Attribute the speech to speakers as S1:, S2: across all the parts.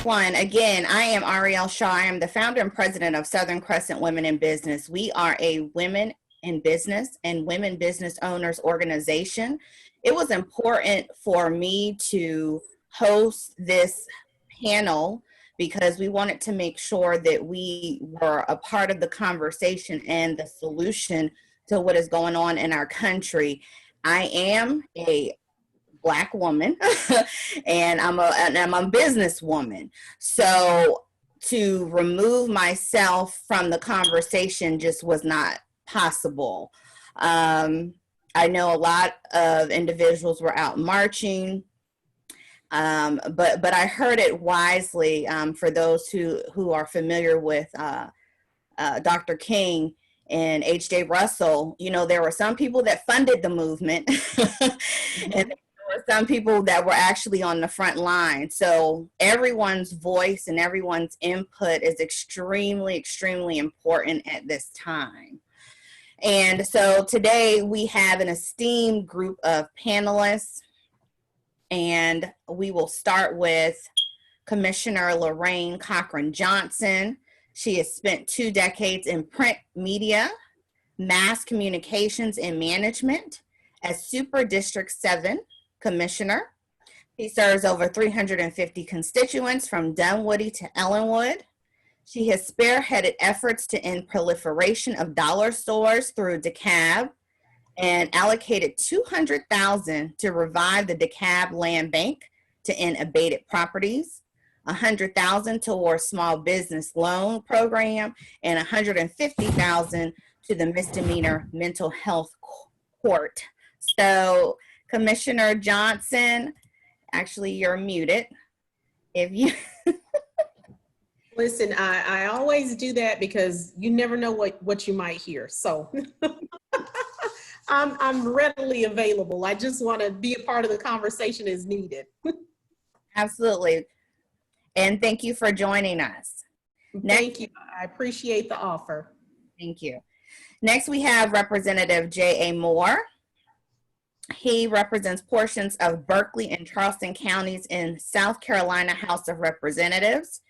S1: everyone. Again, I am Ariel Shaw. I am the founder and president of Southern Crescent Women in Business. We are a women in business and women business owners organization. It was important for me to host this panel because we wanted to make sure that we were a part of the conversation and the solution to what is going on in our country. I am a Black woman and I'm a businesswoman. So to remove myself from the conversation just was not possible. I know a lot of individuals were out marching, but I heard it wisely for those who are familiar with Dr. King and H.J. Russell. You know, there were some people that funded the movement and there were some people that were actually on the front line. So everyone's voice and everyone's input is extremely, extremely important at this time. And so today we have an esteemed group of panelists, and we will start with Commissioner Lorraine Cochran-Johnson. She has spent 2 decades in print media, mass communications, and management as Super District 7 Commissioner. She serves over 350 constituents from Dunwoody to Ellenwood. She has spearheaded efforts to end proliferation of dollar stores through DeKalb and allocated $200,000 to revive the DeKalb Land Bank to end abated properties, $100,000 towards small business loan program, and $150,000 to the misdemeanor mental health court. So, Commissioner Johnson, actually you're muted. If you
S2: Listen, I always do that because you never know what you might hear. So I'm readily available. I just want to be a part of the conversation as needed.
S1: Absolutely. And thank you for joining us.
S2: Thank you. I appreciate the offer.
S1: Thank you. Next, we have Representative J.A. Moore. He represents portions of Berkeley and Charleston counties in South Carolina House of Representatives.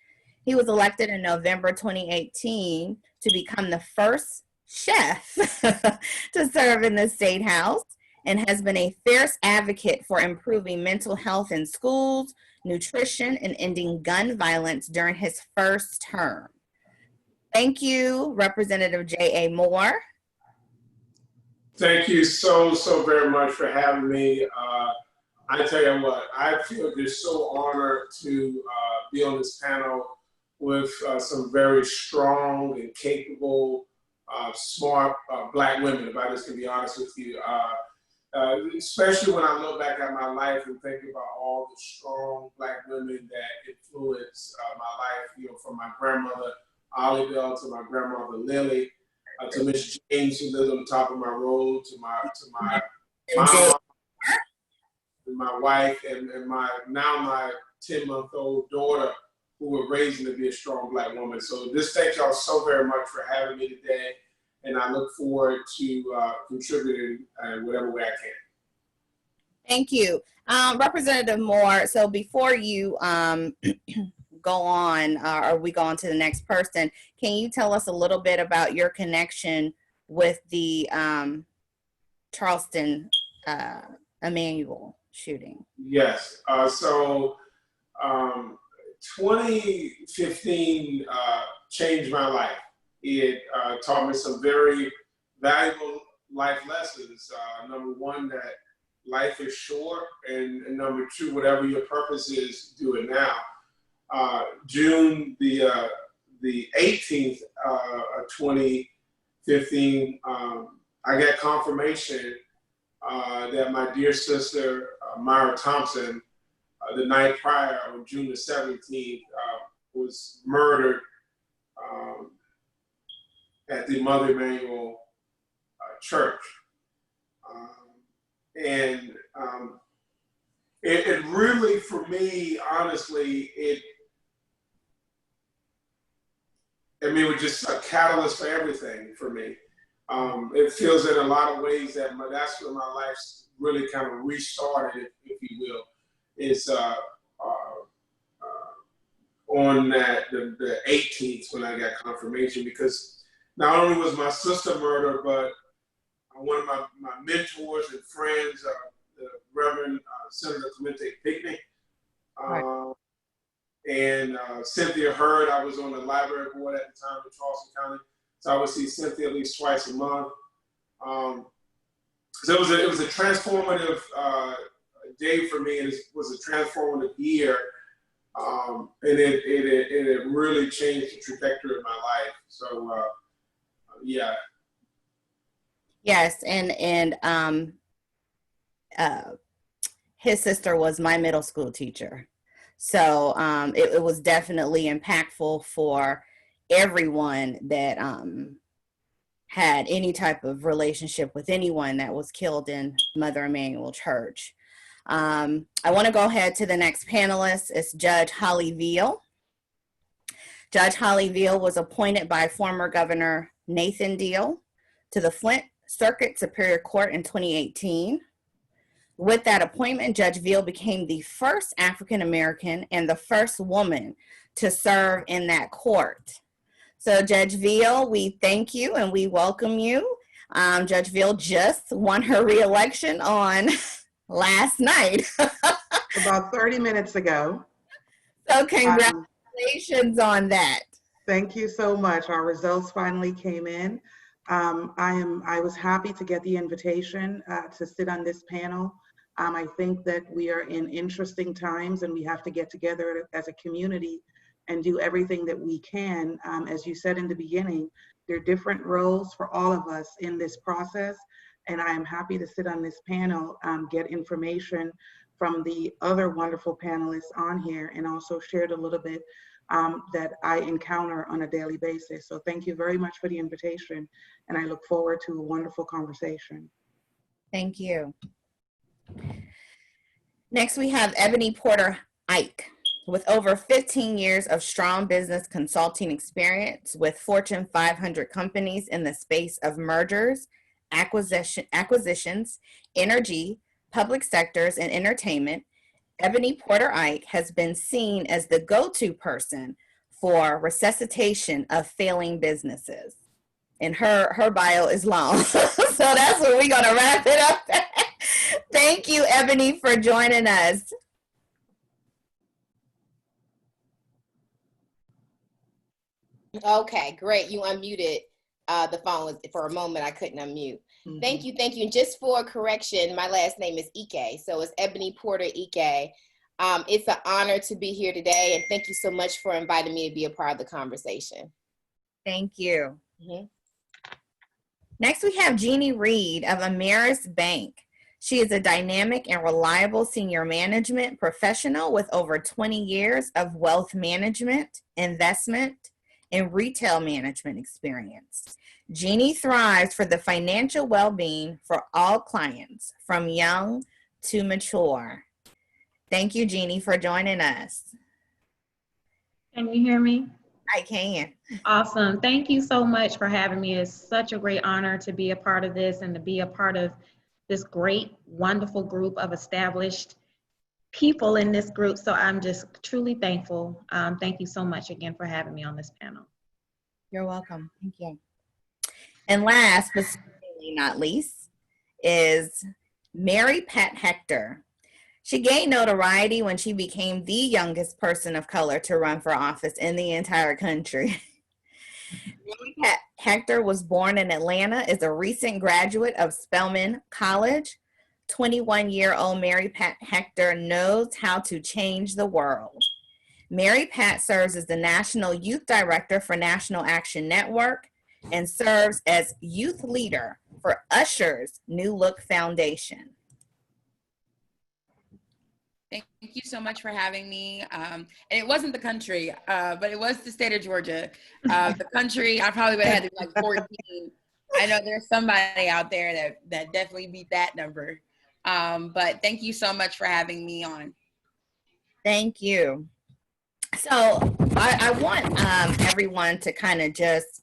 S1: He was elected in November 2018 to become the first chef to serve in the State House and has been a fierce advocate for improving mental health in schools, nutrition, and ending gun violence during his first term. Thank you, Representative J.A. Moore.
S3: Thank you so very much for having me. I tell you what, I feel just so honored to be on this panel with some very strong and capable, smart Black women, if I just can be honest with you. Especially when I look back at my life and think about all the strong Black women that influenced my life, you know, from my grandmother, Ollie Bell, to my grandmother, Lily, to Miss James, who lived on the top of my road, to my mom, and my wife, and my 10-month-old daughter, who were raising to be a strong Black woman. So just thank y'all so very much for having me today. And I look forward to contributing in whatever way I can.
S1: Thank you. Representative Moore, so before you go on, or we go on to the next person, can you tell us a little bit about your connection with the Charleston Emmanuel shooting?
S3: Yes. 2015 changed my life. It taught me some very valuable life lessons. Number one, that life is short, and number two, whatever your purpose is, do it now. June the 18th of 2015, I got confirmation that my dear sister, Myra Thompson, the night prior, on June the 17th, was murdered at the Mother Emanuel Church. It really, for me, honestly, it was just a catalyst for everything for me. It feels in a lot of ways that that's when my life really kind of restarted, if you will. It's on the 18th when I got confirmation, because not only was my sister murdered, but one of my mentors and friends, the Reverend Senator Clemente Pinckney,
S1: Right.
S3: and Cynthia Hurd. I was on the library board at the time in Charleston County, so I would see Cynthia at least twice a month. So it was a transformative day for me, and it was a transformative year, and it really changed the trajectory of my life. So yeah.
S1: Yes, and his sister was my middle school teacher. So it was definitely impactful for everyone that had any type of relationship with anyone that was killed in Mother Emanuel Church. I want to go ahead to the next panelist. It's Judge Holly Veal. Judge Holly Veal was appointed by former Governor Nathan Deal to the Flint Circuit Superior Court in 2018. With that appointment, Judge Veal became the first African American and the first woman to serve in that court. So Judge Veal, we thank you and we welcome you. Judge Veal just won her re-election on last night.
S4: About 30 minutes ago.
S1: So congratulations on that.
S4: Thank you so much. Our results finally came in. I was happy to get the invitation to sit on this panel. I think that we are in interesting times and we have to get together as a community and do everything that we can. As you said in the beginning, there are different roles for all of us in this process. And I am happy to sit on this panel, get information from the other wonderful panelists on here, and also shared a little bit that I encounter on a daily basis. So thank you very much for the invitation. And I look forward to a wonderful conversation.
S1: Thank you. Next, we have Ebony Porter-Ike. With over 15 years of strong business consulting experience with Fortune 500 companies in the space of mergers, acquisitions, energy, public sectors, and entertainment, Ebony Porter-Ike has been seen as the go-to person for resuscitation of failing businesses. And her bio is long, so that's where we're gonna wrap it up. Thank you, Ebony, for joining us.
S5: Okay, great. You unmuted the phone for a moment. I couldn't unmute. Mm-hmm. Thank you. And just for correction, my last name is Ike, so it's Ebony Porter-Ike. It's an honor to be here today, and thank you so much for inviting me to be a part of the conversation.
S1: Thank you.
S5: Mm-hmm.
S1: Next, we have Geni Reed of Ameris Bank. She is a dynamic and reliable senior management professional with over 20 years of wealth management, investment, and retail management experience. Geni thrives for the financial well-being for all clients, from young to mature. Thank you, Geni, for joining us.
S6: Can you hear me?
S1: I can.
S6: Awesome. Thank you so much for having me. It's such a great honor to be a part of this and to be a part of this great, wonderful group of established people in this group. So I'm just truly thankful. Thank you so much again for having me on this panel.
S1: You're welcome. Thank you. And last, but certainly not least, is Marypat Hector. She gained notoriety when she became the youngest person of color to run for office in the entire country. Marypat Hector was born in Atlanta, is a recent graduate of Spelman College. 21-year-old Marypat Hector knows how to change the world. Marypat serves as the National Youth Director for National Action Network and serves as youth leader for Usher's New Look Foundation.
S7: Thank you so much for having me. And it wasn't the country, but it was the state of Georgia. The country, I probably would have had to be like 14. I know there's somebody out there that definitely beat that number. But thank you so much for having me on.
S1: Thank you. So I want everyone to kind of just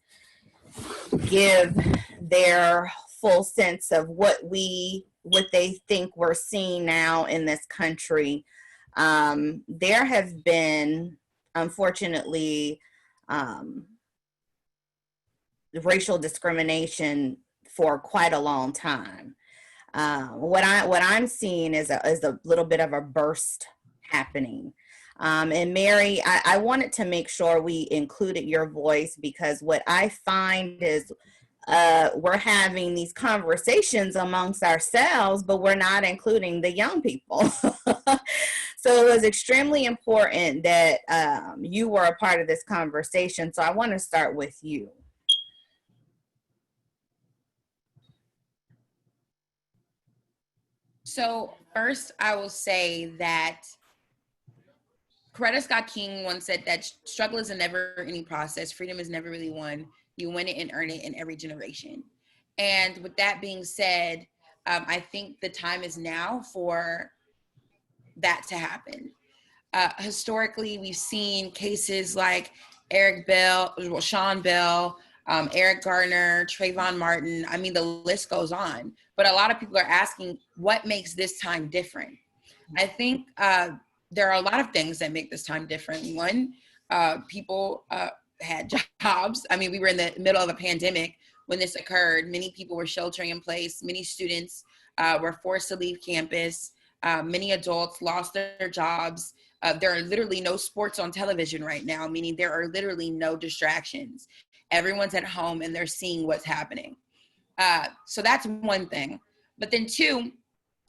S1: give their full sense of what they think we're seeing now in this country. There have been unfortunately, racial discrimination for quite a long time. What I'm seeing is a little bit of a burst happening. And Mary, I wanted to make sure we included your voice, because what I find is we're having these conversations amongst ourselves, but we're not including the young people. So it was extremely important that you were a part of this conversation. So I want to start with you.
S7: So first, I will say that Coretta Scott King once said that struggle is a never-ending process. Freedom is never really won. You win it and earn it in every generation. And with that being said, I think the time is now for that to happen. Historically, we've seen cases like Sean Bell, Eric Garner, Trayvon Martin. I mean, the list goes on. But a lot of people are asking, what makes this time different? I think there are a lot of things that make this time different. One, people had jobs. I mean, we were in the middle of a pandemic when this occurred. Many people were sheltering in place. Many students were forced to leave campus. Many adults lost their jobs. There are literally no sports on television right now, meaning there are literally no distractions. Everyone's at home and they're seeing what's happening. So that's one thing. But then two,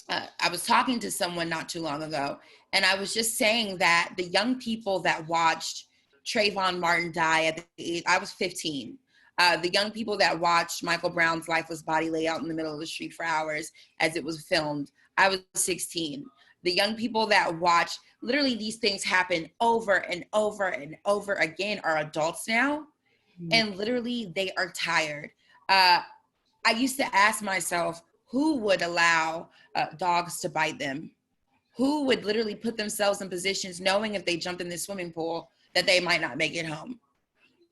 S7: I was talking to someone not too long ago, and I was just saying that the young people that watched Trayvon Martin die at the age, I was 15. The young people that watched Michael Brown's lifeless body lay out in the middle of the street for hours as it was filmed, I was 16. The young people that watch literally these things happen over and over and over again are adults now, and literally they are tired. I used to ask myself, who would allow dogs to bite them? Who would literally put themselves in positions knowing if they jumped in this swimming pool that they might not make it home?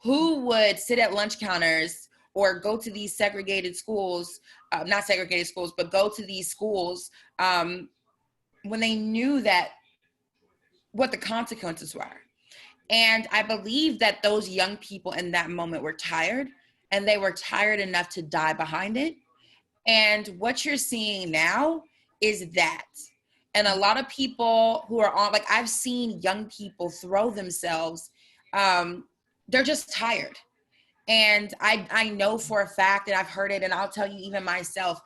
S7: Who would sit at lunch counters or go to these segregated schools, not segregated schools, but go to these schools when they knew that what the consequences were? And I believe that those young people in that moment were tired, and they were tired enough to die behind it. And what you're seeing now is that. And a lot of people who are on, like, I've seen young people throw themselves, they're just tired. And I know for a fact, and I've heard it, and I'll tell you even myself,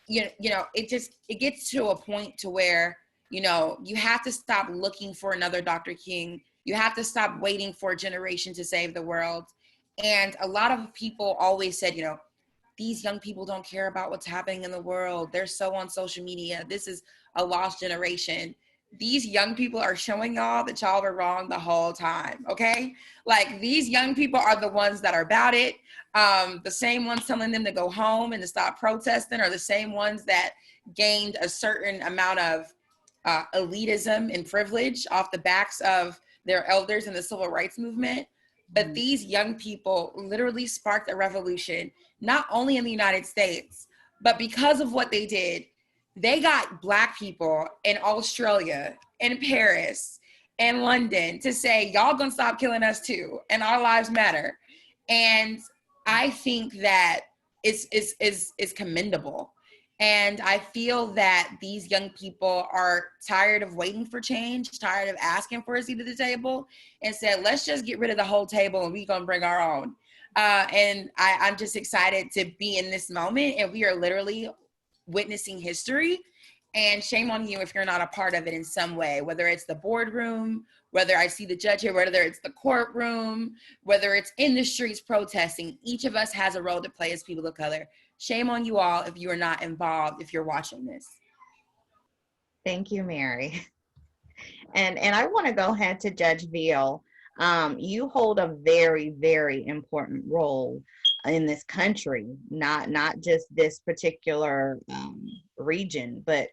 S7: you know, it gets to a point to where, you know, you have to stop looking for another Dr. King. You have to stop waiting for a generation to save the world. And a lot of people always said, you know, these young people don't care about what's happening in the world. They're so on social media. This is a lost generation. These young people are showing y'all that y'all were wrong the whole time, okay? Like, these young people are the ones that are about it. The same ones telling them to go home and to stop protesting are the same ones that gained a certain amount of elitism and privilege off the backs of their elders in the civil rights movement. But these young people literally sparked a revolution, not only in the United States, but because of what they did, they got Black people in Australia, in Paris, and London to say, y'all gonna stop killing us too, and our lives matter. And I think that it's commendable. And I feel that these young people are tired of waiting for change, tired of asking for a seat at the table, and said, let's just get rid of the whole table and we're gonna bring our own. And I'm just excited to be in this moment, and we are literally witnessing history. And shame on you if you're not a part of it in some way, whether it's the boardroom, whether I see the judge here, whether it's the courtroom, whether it's in the streets protesting. Each of us has a role to play as people of color. Shame on you all if you are not involved, if you're watching this.
S1: Thank you, Mary. And I want to go ahead to Judge Veal. You hold a very, very important role in this country, not just this particular region, but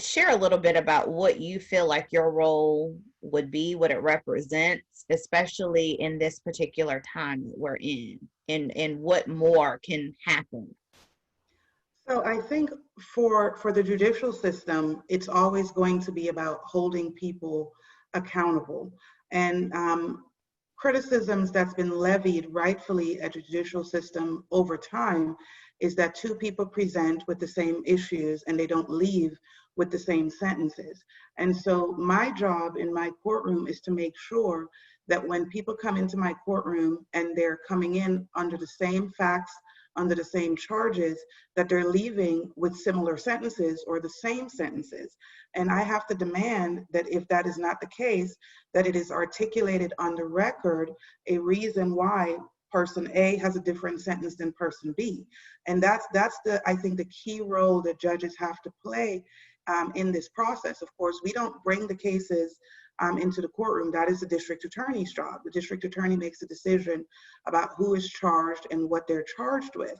S1: share a little bit about what you feel like your role would be, what it represents, especially in this particular time that we're in, and what more can happen.
S4: So I think for the judicial system, it's always going to be about holding people accountable. And criticisms that's been levied rightfully at the judicial system over time is that two people present with the same issues and they don't leave with the same sentences. And so my job in my courtroom is to make sure that when people come into my courtroom and they're coming in under the same facts, under the same charges, that they're leaving with similar sentences or the same sentences. And I have to demand that if that is not the case, that it is articulated on the record a reason why person A has a different sentence than person B. And that's the, I think, the key role that judges have to play in this process. Of course, we don't bring the cases into the courtroom. That is the district attorney's job. The district attorney makes a decision about who is charged and what they're charged with.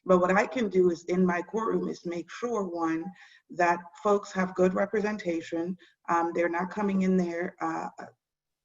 S4: But what I can do is in my courtroom is make sure, one, that folks have good representation. They're not coming in there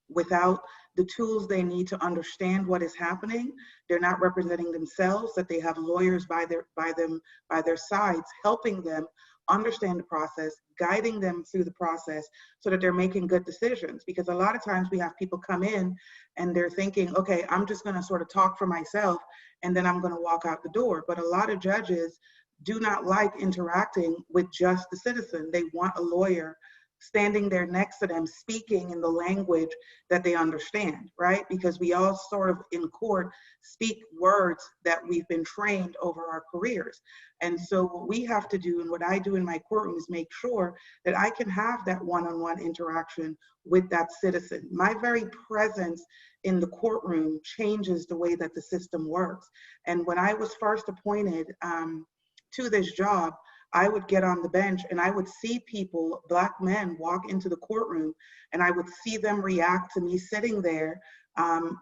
S4: without the tools they need to understand what is happening. They're not representing themselves, that they have lawyers by their sides, helping them understand the process, guiding them through the process so that they're making good decisions. Because a lot of times we have people come in and they're thinking, okay, I'm just gonna sort of talk for myself and then I'm gonna walk out the door. But a lot of judges do not like interacting with just the citizen. They want a lawyer standing there next to them, speaking in the language that they understand, right? Because we all sort of in court speak words that we've been trained over our careers. And so what we have to do, and what I do in my courtroom, is make sure that I can have that one-on-one interaction with that citizen. My very presence in the courtroom changes the way that the system works. And when I was first appointed to this job, I would get on the bench and I would see people, Black men, walk into the courtroom, and I would see them react to me sitting there,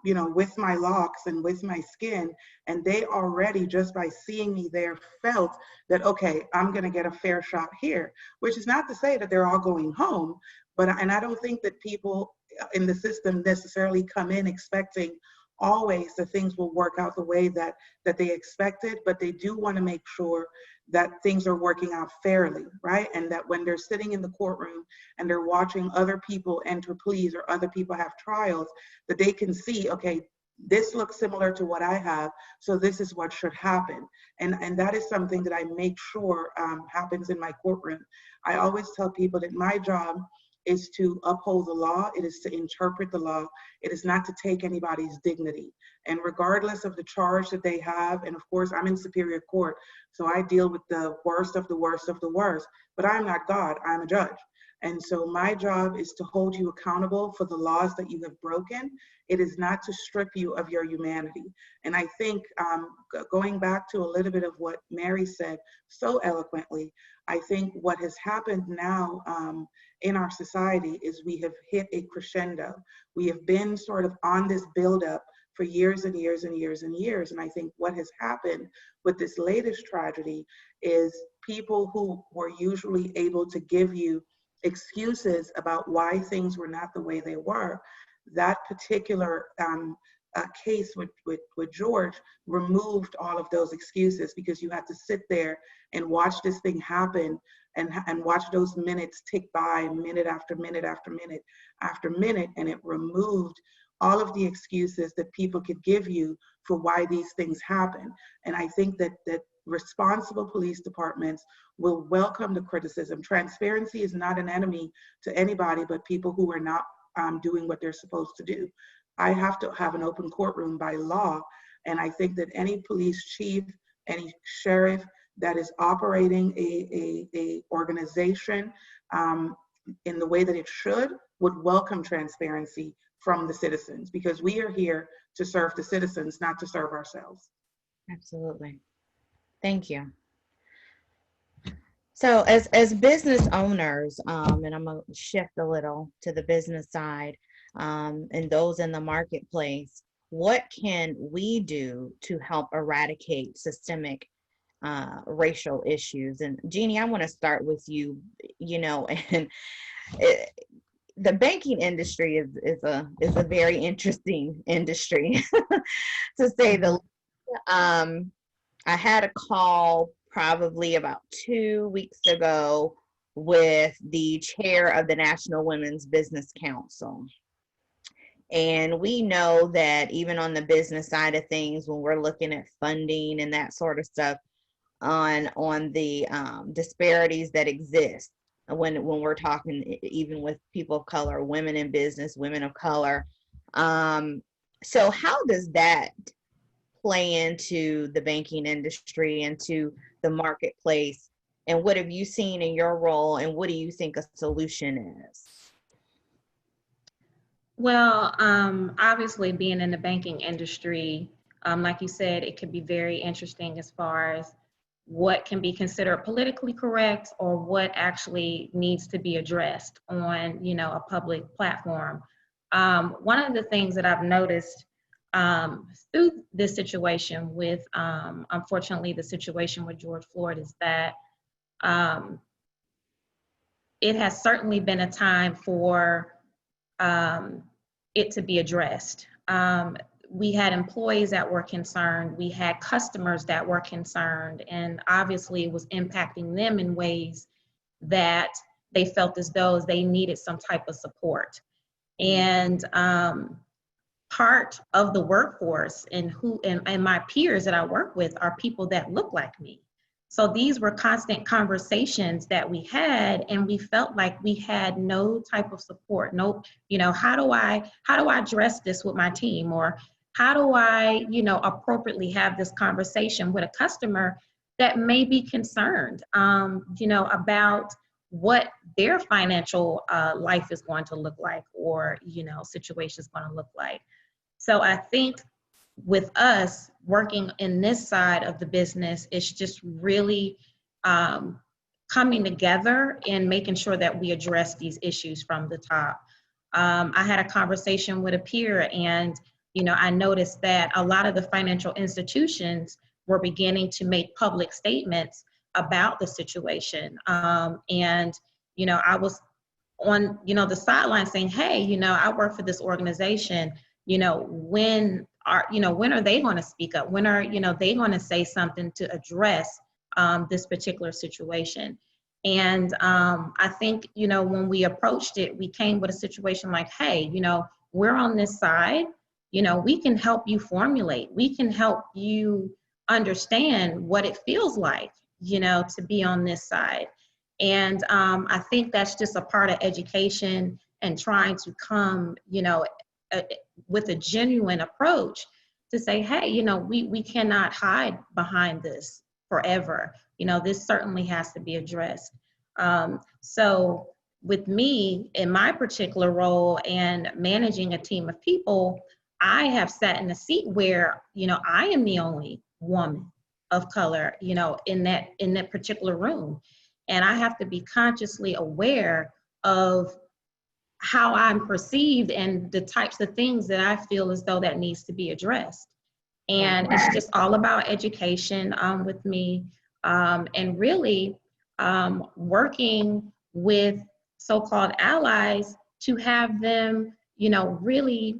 S4: you know, with my locks and with my skin. And they already, just by seeing me there, felt that, okay, I'm gonna get a fair shot here, which is not to say that they're all going home, but, and I don't think that people in the system necessarily come in expecting always that things will work out the way that they expected, but they do want to make sure that things are working out fairly, right? And that when they're sitting in the courtroom and they're watching other people enter pleas or other people have trials, that they can see, okay, this looks similar to what I have, so this is what should happen. And that is something that I make sure happens in my courtroom. I always tell people that my job is to uphold the law. It is to interpret the law. It is not to take anybody's dignity. And regardless of the charge that they have, and of course I'm in Superior Court, so I deal with the worst of the worst of the worst, but I'm not God, I'm a judge. And so my job is to hold you accountable for the laws that you have broken. It is not to strip you of your humanity. And I think going back to a little bit of what Mary said so eloquently, I think what has happened now in our society is we have hit a crescendo. We have been sort of on this buildup for years and years and years and years. And I think what has happened with this latest tragedy is people who were usually able to give you excuses about why things were not the way they were, that particular case with George removed all of those excuses, because you had to sit there and watch this thing happen and watch those minutes tick by, minute after minute after minute after minute, and it removed all of the excuses that people could give you for why these things happen. And I think that responsible police departments will welcome the criticism. Transparency is not an enemy to anybody but people who are not doing what they're supposed to do. I have to have an open courtroom by law, and I think that any police chief, any sheriff that is operating a organization in the way that it should would welcome transparency from the citizens, because we are here to serve the citizens, not to serve ourselves.
S1: Absolutely. Thank you. So as business owners, and I'm gonna shift a little to the business side, and those in the marketplace, what can we do to help eradicate systemic racial issues? And Geni, I want to start with you. You know, and the banking industry is a very interesting industry, to say the least. I had a call probably about 2 weeks ago with the chair of the National Women's Business Council. And we know that even on the business side of things, when we're looking at funding and that sort of stuff, on the disparities that exist when we're talking even with people of color, women in business, women of color. So how does that play into the banking industry and to the marketplace? And what have you seen in your role, and what do you think a solution is?
S6: Well, obviously being in the banking industry, like you said, it could be very interesting as far as what can be considered politically correct or what actually needs to be addressed on, a public platform. One of the things that I've noticed through this situation with, unfortunately, the situation with George Floyd is that it has certainly been a time for it to be addressed. We had employees that were concerned, we had customers that were concerned, and obviously it was impacting them in ways that they felt as though they needed some type of support. And part of the workforce and my peers that I work with are people that look like me. So these were constant conversations that we had, and we felt like we had no type of support. No, how do I address this with my team, or how do I, appropriately have this conversation with a customer that may be concerned, about what their financial life is going to look like, or, situation is going to look like. So I think with us working in this side of the business, it's just really coming together and making sure that we address these issues from the top. I had a conversation with a peer, and I noticed that a lot of the financial institutions were beginning to make public statements about the situation. And I was on the sideline saying, hey, I work for this organization. When are they going to speak up? When are they going to say something to address this particular situation? And I think when we approached it, we came with a situation like, hey, we're on this side. We can help you formulate. We can help you understand what it feels like, to be on this side. And I think that's just a part of education and trying to come, with a genuine approach to say, hey, we cannot hide behind this forever. This certainly has to be addressed. So with me in my particular role and managing a team of people, I have sat in a seat where, I am the only woman of color, in that particular room. And I have to be consciously aware of how I'm perceived and the types of things that I feel as though that needs to be addressed. And it's just all about education with me, and really working with so-called allies to have them, really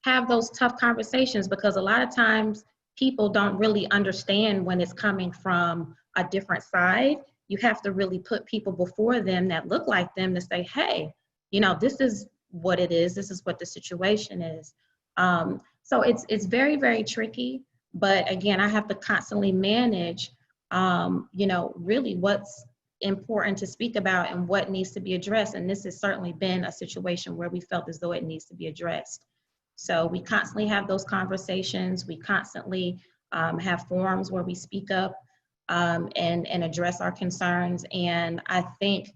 S6: have those tough conversations, because a lot of times people don't really understand when it's coming from a different side. You have to really put people before them that look like them to say, hey, this is what it is. This is what the situation is. So it's very, very tricky. But again, I have to constantly manage, really what's important to speak about and what needs to be addressed. And this has certainly been a situation where we felt as though it needs to be addressed. So we constantly have those conversations. We constantly have forums where we speak up and address our concerns. And I think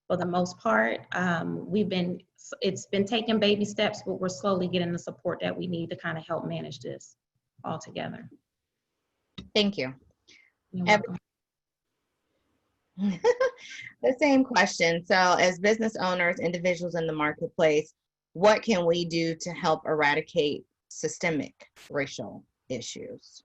S6: for the most part, it's been taking baby steps, but we're slowly getting the support that we need to kind of help manage this all together.
S1: Thank you.
S6: You're welcome.
S1: The same question. So as business owners, individuals in the marketplace, what can we do to help eradicate systemic racial issues?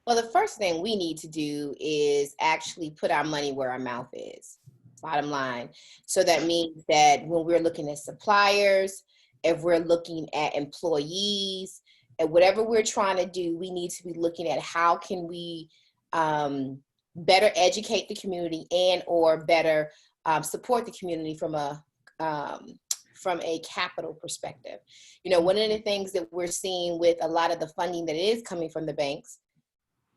S5: Well, the first thing we need to do is actually put our money where our mouth is, bottom line. So that means that when we're looking at suppliers, if we're looking at employees, and whatever we're trying to do, we need to be looking at how can we better educate the community and or better support the community from a from a capital perspective. You know, one of the things that we're seeing with a lot of the funding that is coming from the banks,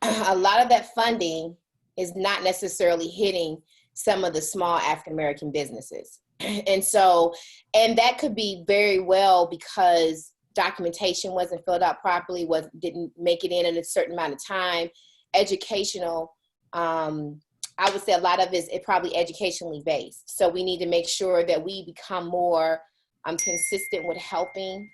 S5: a lot of that funding is not necessarily hitting some of the small African-American businesses. And so, and that could be very well because documentation wasn't filled out properly, didn't make it in a certain amount of time. Educational, I would say a lot of it probably educationally based. So we need to make sure that we become more consistent with helping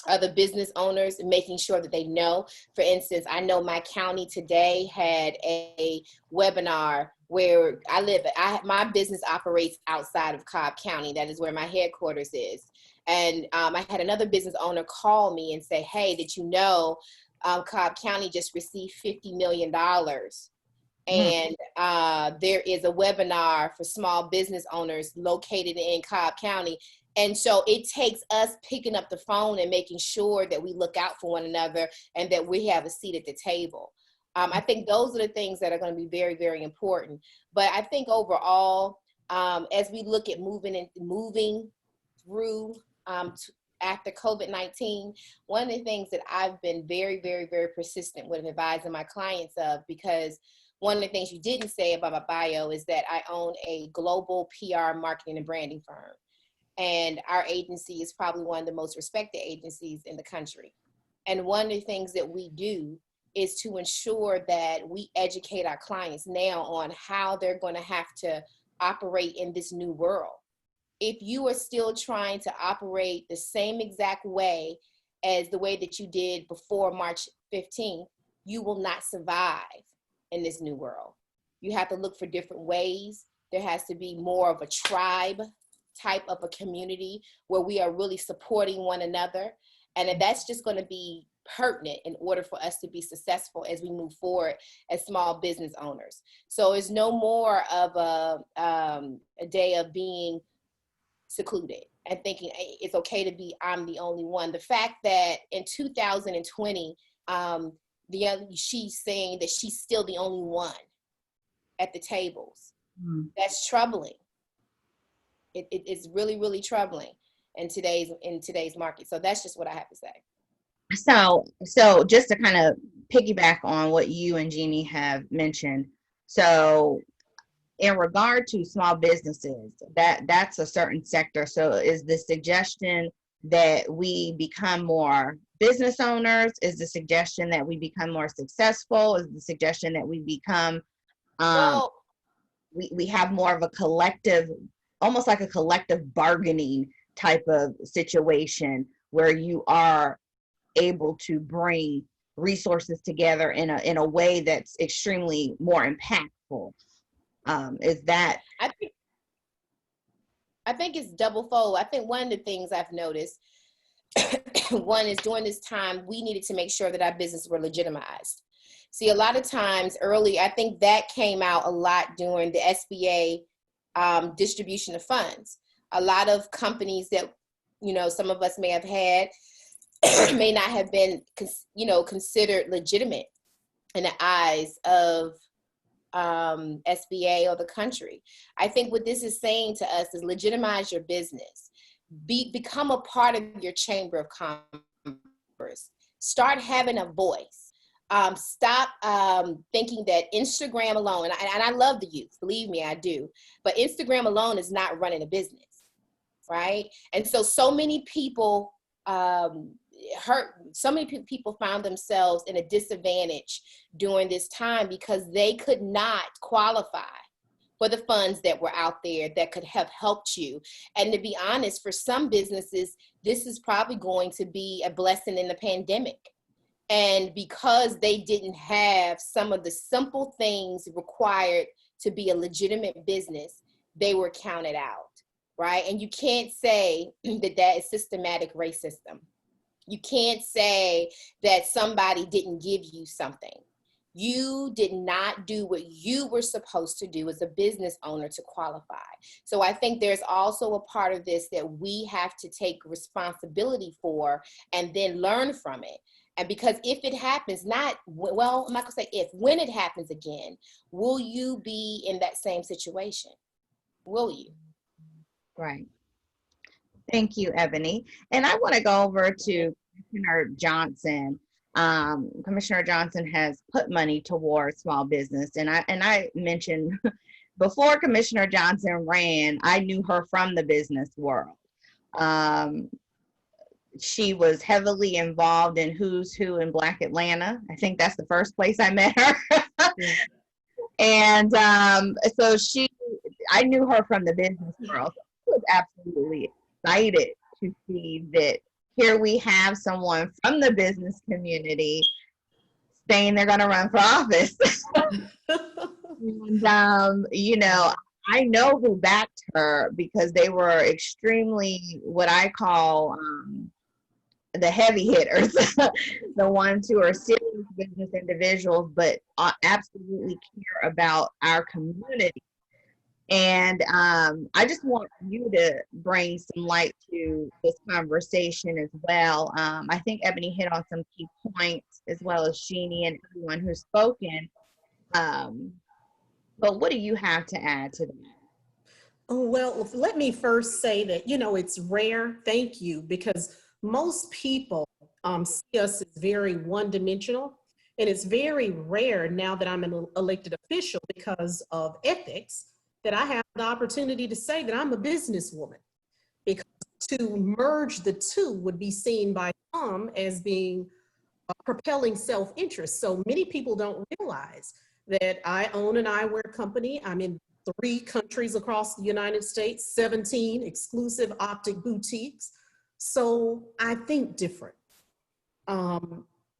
S5: other business owners and making sure that they know. For instance, I know my county today had a webinar where I live. My business operates outside of Cobb County. That is where my headquarters is. And I had another business owner call me and say, hey, did you know Cobb County just received $50 million? And there is a webinar for small business owners located in Cobb County. And so it takes us picking up the phone and making sure that we look out for one another and that we have a seat at the table. I think those are the things that are going to be very, very important. But I think overall, as we look at moving through after COVID-19, one of the things that I've been very, very, very persistent with advising my clients of, because one of the things you didn't say about my bio is that I own a global PR marketing and branding firm. And our agency is probably one of the most respected agencies in the country. And one of the things that we do is to ensure that we educate our clients now on how they're going to have to operate in this new world. If you are still trying to operate the same exact way as the way that you did before March 15th, you will not survive in this new world. You have to look for different ways. There has to be more of a tribe type of a community where we are really supporting one another. And that's just going to be pertinent in order for us to be successful as we move forward as small business owners. So it's no more of a day of being secluded and thinking it's okay to be, I'm the only one. The fact that in 2020, she's saying that she's still the only one at the tables. That's troubling. It's really, really troubling in today's market. So that's just what I have to say.
S1: So just to kind of piggyback on what you and Geni have mentioned. So in regard to small businesses, that's a certain sector. So is the suggestion that we become more business owners? Is the suggestion that we become more successful? Is the suggestion that we become, we have more of a collective, almost like a collective bargaining type of situation where you are able to bring resources together in a way that's extremely more impactful? Is that?
S5: I think it's double fold. I think one of the things I've noticed, one is during this time, we needed to make sure that our business were legitimized. See, a lot of times early, I think that came out a lot during the SBA distribution of funds. A lot of companies that, some of us may have had may not have been, considered legitimate in the eyes of SBA or the country. I think what this is saying to us is legitimize your business. Become a part of your chamber of commerce. Start having a voice. Stop thinking that Instagram alone, and I love the youth, believe me, I do, but Instagram alone is not running a business, right? And so many people people found themselves in a disadvantage during this time because they could not qualify for the funds that were out there that could have helped you. And to be honest, for some businesses, this is probably going to be a blessing in the pandemic. And because they didn't have some of the simple things required to be a legitimate business, they were counted out, right? And you can't say that is systematic racism. You can't say that somebody didn't give you something. You did not do what you were supposed to do as a business owner to qualify. So I think there's also a part of this that we have to take responsibility for and then learn from it. And because if it happens, I'm not gonna say if, when it happens again, will you be in that same situation? Will you?
S1: Right. Thank you, Ebony. And I want to go over to Commissioner Johnson. Commissioner Johnson has put money towards small business, and I mentioned before Commissioner Johnson ran, I knew her from the business world. She was heavily involved in Who's Who in Black Atlanta. I think that's the first place I met her. And so I knew her from the business world. I was absolutely excited to see that here we have someone from the business community saying they're going to run for office. And, you know, I know who backed her because they were extremely what I call the heavy hitters, the ones who are serious business individuals, but absolutely care about our community. And I just want you to bring some light to this conversation as well. I think Ebony hit on some key points, as well as Geni and everyone who's spoken. But what do you have to add to that?
S2: Oh, well, let me first say that, you know, it's rare, thank you, because most people see us as very one-dimensional, and it's very rare now that I'm an elected official because of ethics that I have the opportunity to say that I'm a businesswoman, because to merge the two would be seen by some as being propelling self-interest. So many people don't realize that I own an eyewear company. I'm in 3 countries across the United States, 17 exclusive optic boutiques. So I think different.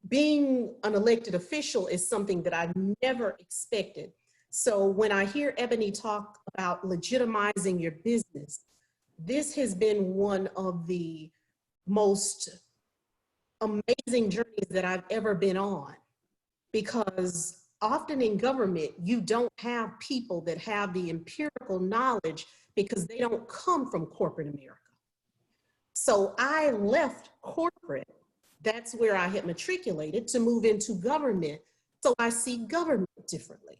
S2: Being an elected official is something that I never expected. So when I hear Ebony talk about legitimizing your business, this has been one of the most amazing journeys that I've ever been on, because often in government, you don't have people that have the empirical knowledge because they don't come from corporate America. So I left corporate, that's where I had matriculated, to move into government. So I see government differently.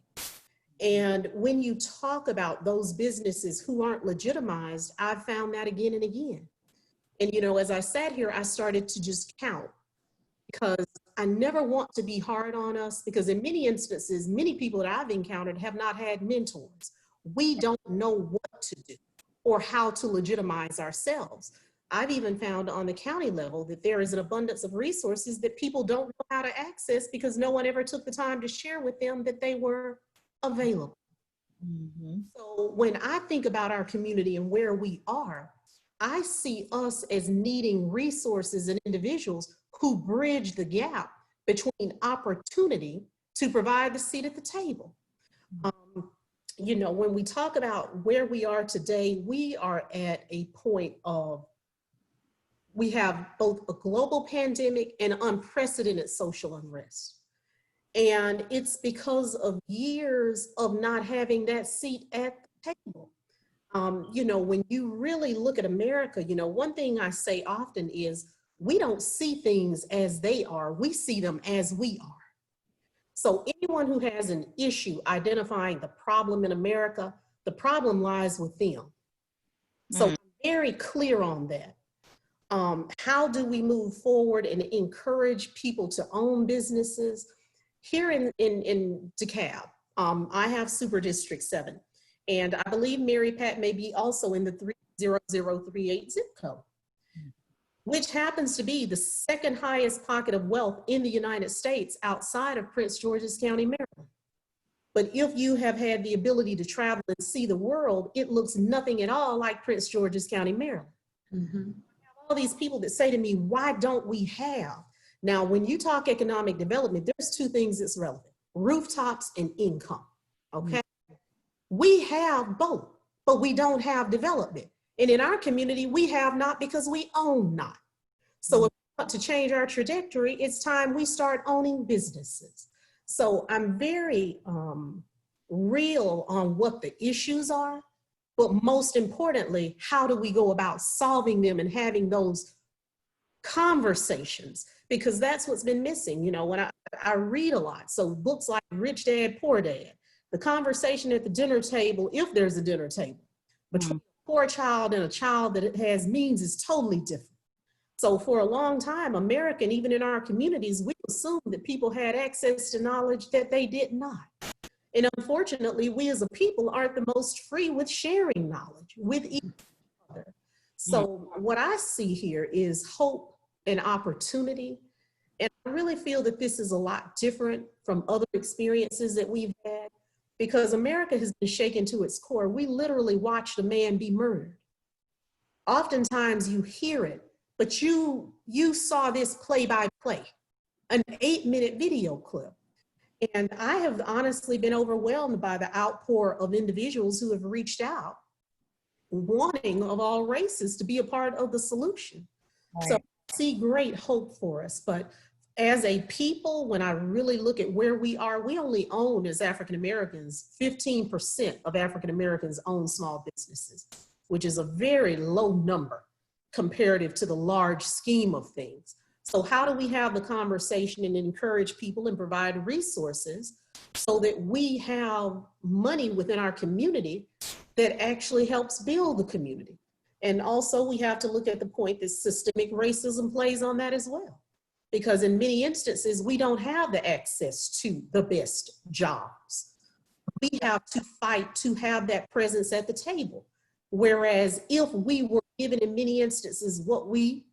S2: And when you talk about those businesses who aren't legitimized, I've found that again and again. And, you know, as I sat here, I started to just count, because I never want to be hard on us, because in many instances, many people that I've encountered have not had mentors. We don't know what to do or how to legitimize ourselves. I've even found on the county level that there is an abundance of resources that people don't know how to access because no one ever took the time to share with them that they were available. Mm-hmm. So when I think about our community and where we are, I see us as needing resources and individuals who bridge the gap between opportunity to provide the seat at the table. You know, when we talk about where we are today, we are at a point of, we have both a global pandemic and unprecedented social unrest. And it's because of years of not having that seat at the table. You know, when you really look at America, you know, one thing I say often is we don't see things as they are, we see them as we are. So anyone who has an issue identifying the problem in America, the problem lies with them. So I'm very clear on that. How do we move forward and encourage people to own businesses? Here in DeKalb, I have Super District 7, and I believe Marypat may be also in the 30038 zip code, which happens to be the second highest pocket of wealth in the United States outside of Prince George's County, Maryland. But if you have had the ability to travel and see the world, it looks nothing at all like Prince George's County, Maryland. Mm-hmm. All these people that say to me, why don't we have? Now, when you talk economic development, there's 2 things that's relevant: rooftops and income, okay? Mm-hmm. We have both, but we don't have development. And in our community, we have not because we own not. So if we want to change our trajectory, it's time we start owning businesses. So I'm very real on what the issues are, but most importantly, how do we go about solving them and having those conversations? Because that's what's been missing. You know, when I read a lot, so books like Rich Dad, Poor Dad, the conversation at the dinner table, if there's a dinner table, between poor child and a child that has means is totally different. So for a long time, America, and even in our communities, we assumed that people had access to knowledge that they did not. And unfortunately, we as a people aren't the most free with sharing knowledge with each other. So what I see here is hope and opportunity. And I really feel that this is a lot different from other experiences that we've had, because America has been shaken to its core. We literally watched a man be murdered. Oftentimes you hear it, but you saw this play by play, an 8-minute video clip. And I have honestly been overwhelmed by the outpour of individuals who have reached out, wanting of all races to be a part of the solution. Right. So I see great hope for us. But as a people, when I really look at where we are, we only own, as African Americans, 15% of African Americans own small businesses, which is a very low number comparative to the large scheme of things. So how do we have the conversation and encourage people and provide resources so that we have money within our community that actually helps build the community? And also we have to look at the point that systemic racism plays on that as well. Because in many instances, we don't have the access to the best jobs. We have to fight to have that presence at the table. Whereas if we were given in many instances what we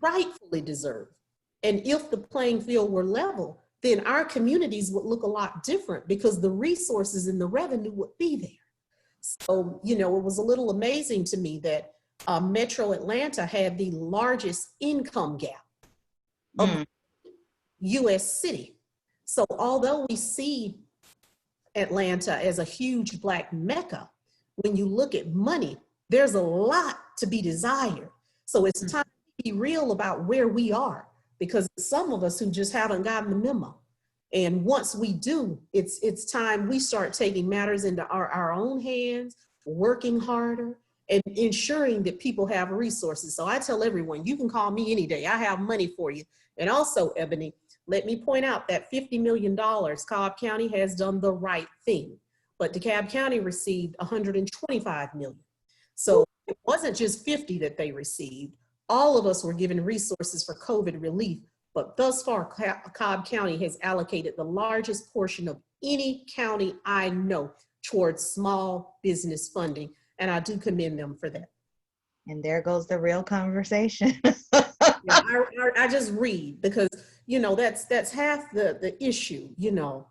S2: rightfully deserve, and if the playing field were level, then our communities would look a lot different because the resources and the revenue would be there. So, you know, it was a little amazing to me that Metro Atlanta had the largest income gap of U.S. city. So although we see Atlanta as a huge Black Mecca, when you look at money, there's a lot to be desired. So it's time to be real about where we are, because some of us who just haven't gotten the memo. And once we do, it's time we start taking matters into our own hands, working harder, and ensuring that people have resources. So I tell everyone, you can call me any day. I have money for you. And also, Ebony, let me point out that $50 million, Cobb County has done the right thing, but DeKalb County received $125 million. So it wasn't just 50 that they received. All of us were given resources for COVID relief, but thus far, Cobb County has allocated the largest portion of any county I know towards small business funding, and I do commend them for that.
S1: And there goes the real conversation.
S2: Yeah, I just read because, you know, that's half the issue, you know.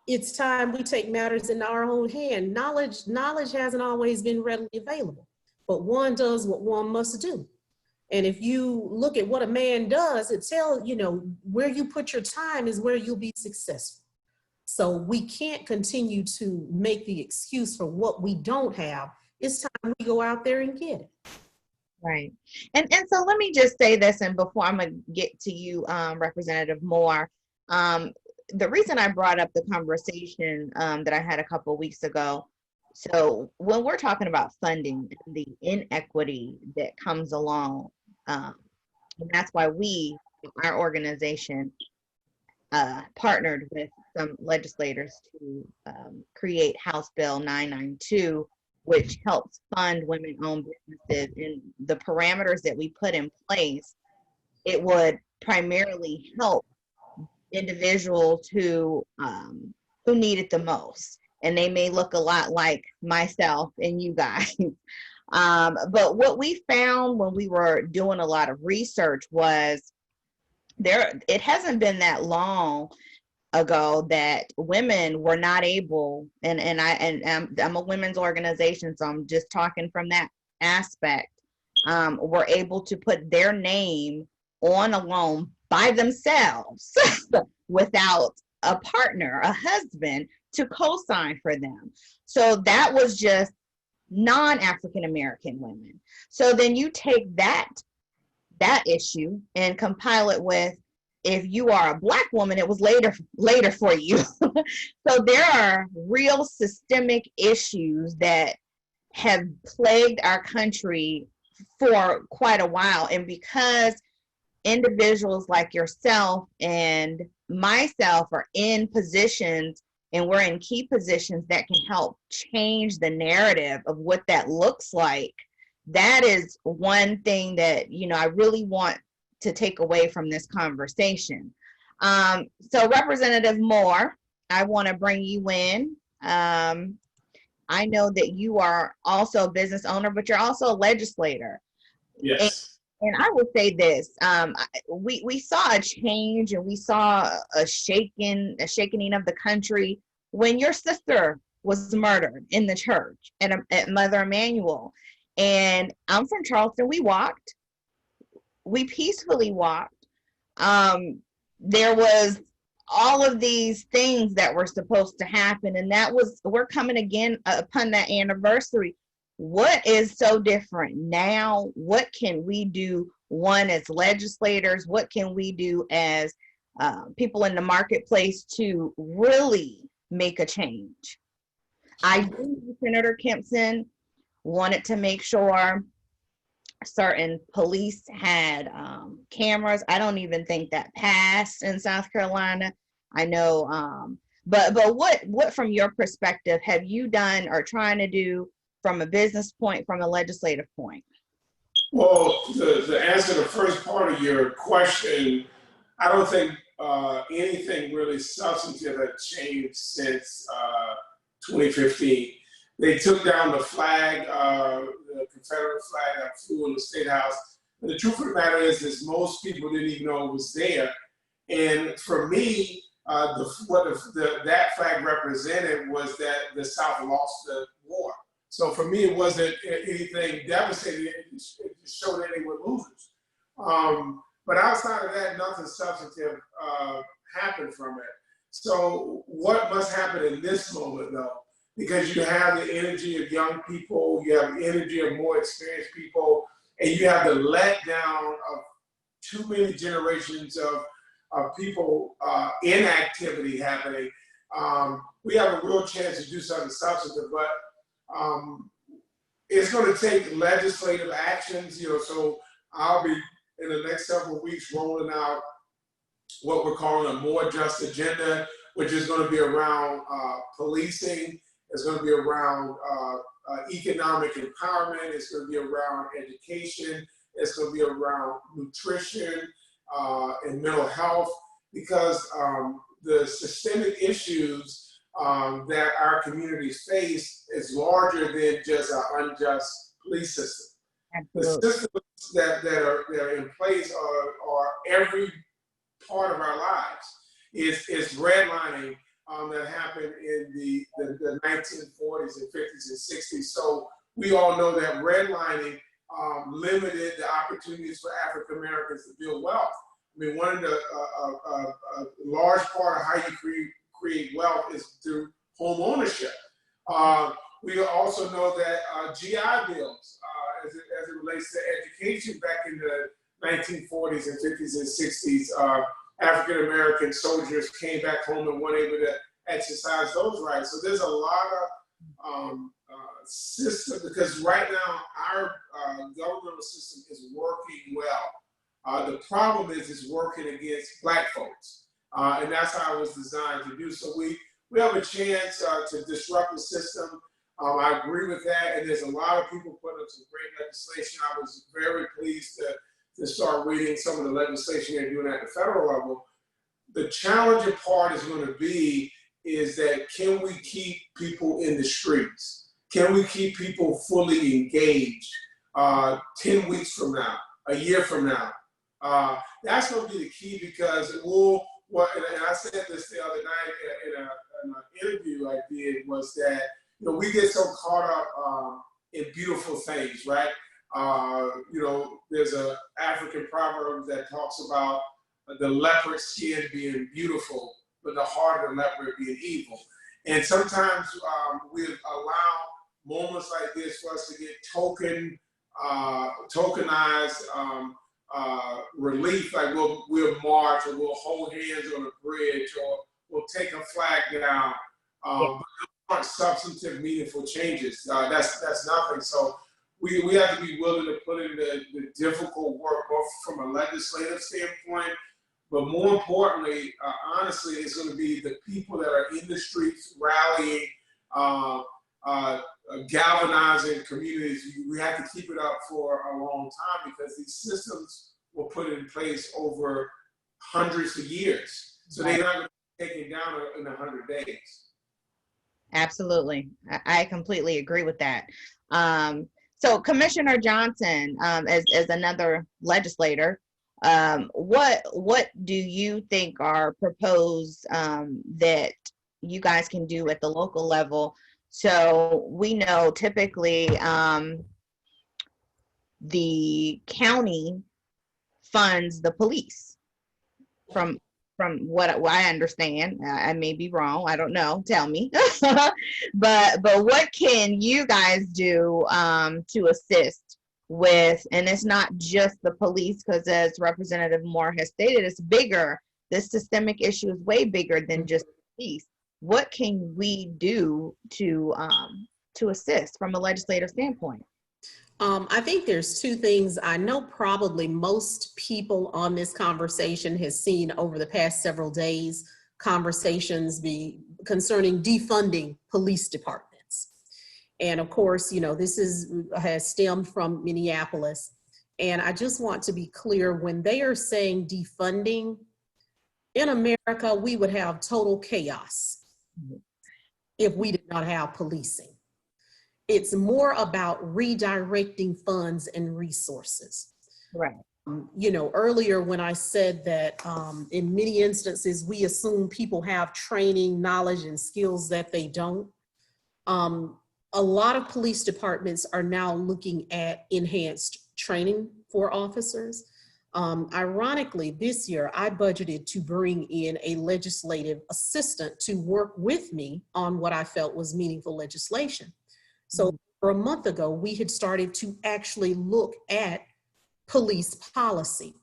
S2: It's time we take matters in our own hand. Knowledge hasn't always been readily available, but one does what one must do. And if you look at what a man does, it tells, you know, where you put your time is where you'll be successful. So we can't continue to make the excuse for what we don't have. It's time we go out there and get it.
S1: Right. And so let me just say this, and before I'm going to get to you, Representative Moore, the reason I brought up the conversation that I had a couple of weeks ago, so when we're talking about funding and the inequity that comes along, and that's why our organization, partnered with some legislators to create House Bill 992, which helps fund women-owned businesses. And the parameters that we put in place, it would primarily help individuals who need it the most. And they may look a lot like myself and you guys. But what we found when we were doing a lot of research was it hasn't been that long ago that women were not able, and I'm a women's organization, so I'm just talking from that aspect, were able to put their name on a loan by themselves without a partner, a husband, to co-sign for them. So that was just non-African American women. So then you take that issue and compile it with, if you are a Black woman, it was later for you. So there are real systemic issues that have plagued our country for quite a while. And because individuals like yourself and myself are in positions and we're in key positions that can help change the narrative of what that looks like, that is one thing that, you know, I really want to take away from this conversation. So Representative Moore, I want to bring you in. I know that you are also a business owner, but you're also a legislator.
S3: Yes.
S1: And I would say this, we saw a change, and we saw a shakening of the country when your sister was murdered in the church at Mother Emanuel. And I'm from Charleston. We peacefully walked. There was all of these things that were supposed to happen, and we're coming again upon that anniversary. What is so different now? What can we do, one, as legislators? What can we do as people in the marketplace to really make a change? I agree with Senator Kempson, wanted to make sure certain police had cameras. I don't even think that passed in South Carolina. I know, but what from your perspective have you done or trying to do from a business point, from a legislative point?
S3: Well, to answer the first part of your question, I don't think anything really substantive has changed since 2015. They took down the flag, the Confederate flag that flew in the State House. And the truth of the matter is most people didn't even know it was there. And for me, that flag represented was that the South lost the war. So for me, it wasn't anything devastating. It just showed that they were losers. But outside of that, nothing substantive happened from it. So what must happen in this moment, though? Because you have the energy of young people, you have the energy of more experienced people, and you have the letdown of too many generations of people inactivity happening. We have a real chance to do something substantive, but it's going to take legislative actions, you know, so I'll be in the next several weeks rolling out what we're calling a more just agenda, which is going to be around policing. It's going to be around economic empowerment. It's going to be around education. It's going to be around nutrition and mental health, because the systemic issues that our communities face is larger than just an unjust police system. Absolutely. The systems that are in place are every part of our lives. It's redlining that happened in the 1940s and 50s and 60s. So we all know that redlining limited the opportunities for African Americans to build wealth. I mean, one of the large part of how you create wealth is through home ownership. We also know that GI bills, as it relates to education back in the 1940s and 50s and 60s, African American soldiers came back home and weren't able to exercise those rights. So there's a lot of system, because right now our governmental system is working well. The problem is it's working against Black folks, and that's how it was designed to do. So we have a chance to disrupt the system. I agree with that, and there's a lot of people putting up some great legislation. I was very pleased to start reading some of the legislation they're doing at the federal level. The challenging part is going to be is that, can we keep people in the streets? Can we keep people fully engaged 10 weeks from now, a year from now? That's going to be the key, because and I said this the other night in an interview I did, was that, you know, we get so caught up in beautiful things, right? You know, there's an African proverb that talks about the leopard skin being beautiful, but the heart of the leopard being evil. And sometimes we allow moments like this for us to get tokenized relief, like we'll march, or we'll hold hands on a bridge, or we'll take a flag down. But those aren't substantive, meaningful changes. That's nothing. So we have to be willing to put in the difficult work, both from a legislative standpoint, But more importantly, honestly, it's going to be the people that are in the streets rallying, galvanizing communities. We have to keep it up for a long time because these systems were put in place over hundreds of years. So they're not going to be taken down in 100 days.
S1: Absolutely. I completely agree with that. So Commissioner Johnson, as another legislator, what do you think are proposed that you guys can do at the local level? So we know typically the county funds the police from what I understand. I may be wrong. I don't know. Tell me. but what can you guys do to assist with? And it's not just the police, because as Representative Moore has stated, it's bigger. This systemic issue is way bigger than just police. What can we do to assist from a legislative standpoint?
S2: I think there's two things. I know probably most people on this conversation has seen over the past several days conversations concerning defunding police departments. And of course, you know, this has stemmed from Minneapolis. And I just want to be clear, when they are saying defunding, in America, we would have total chaos if we did not have policing. It's more about redirecting funds and resources.
S1: Right.
S2: You know, earlier when I said that in many instances, we assume people have training, knowledge, and skills that they don't. A lot of police departments are now looking at enhanced training for officers. Ironically, this year, I budgeted to bring in a legislative assistant to work with me on what I felt was meaningful legislation. So for a month ago, we had started to actually look at police policy.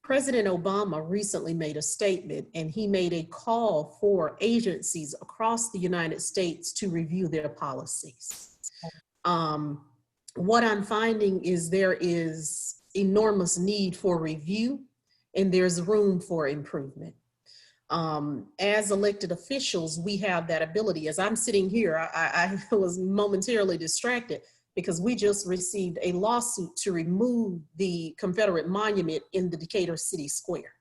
S2: President Obama recently made a statement, and he made a call for agencies across the United States to review their policies. What I'm finding is there is enormous need for review, and there's room for improvement. As elected officials, we have that ability. As I'm sitting here, I was momentarily distracted because we just received a lawsuit to remove the Confederate monument in the Decatur City Square.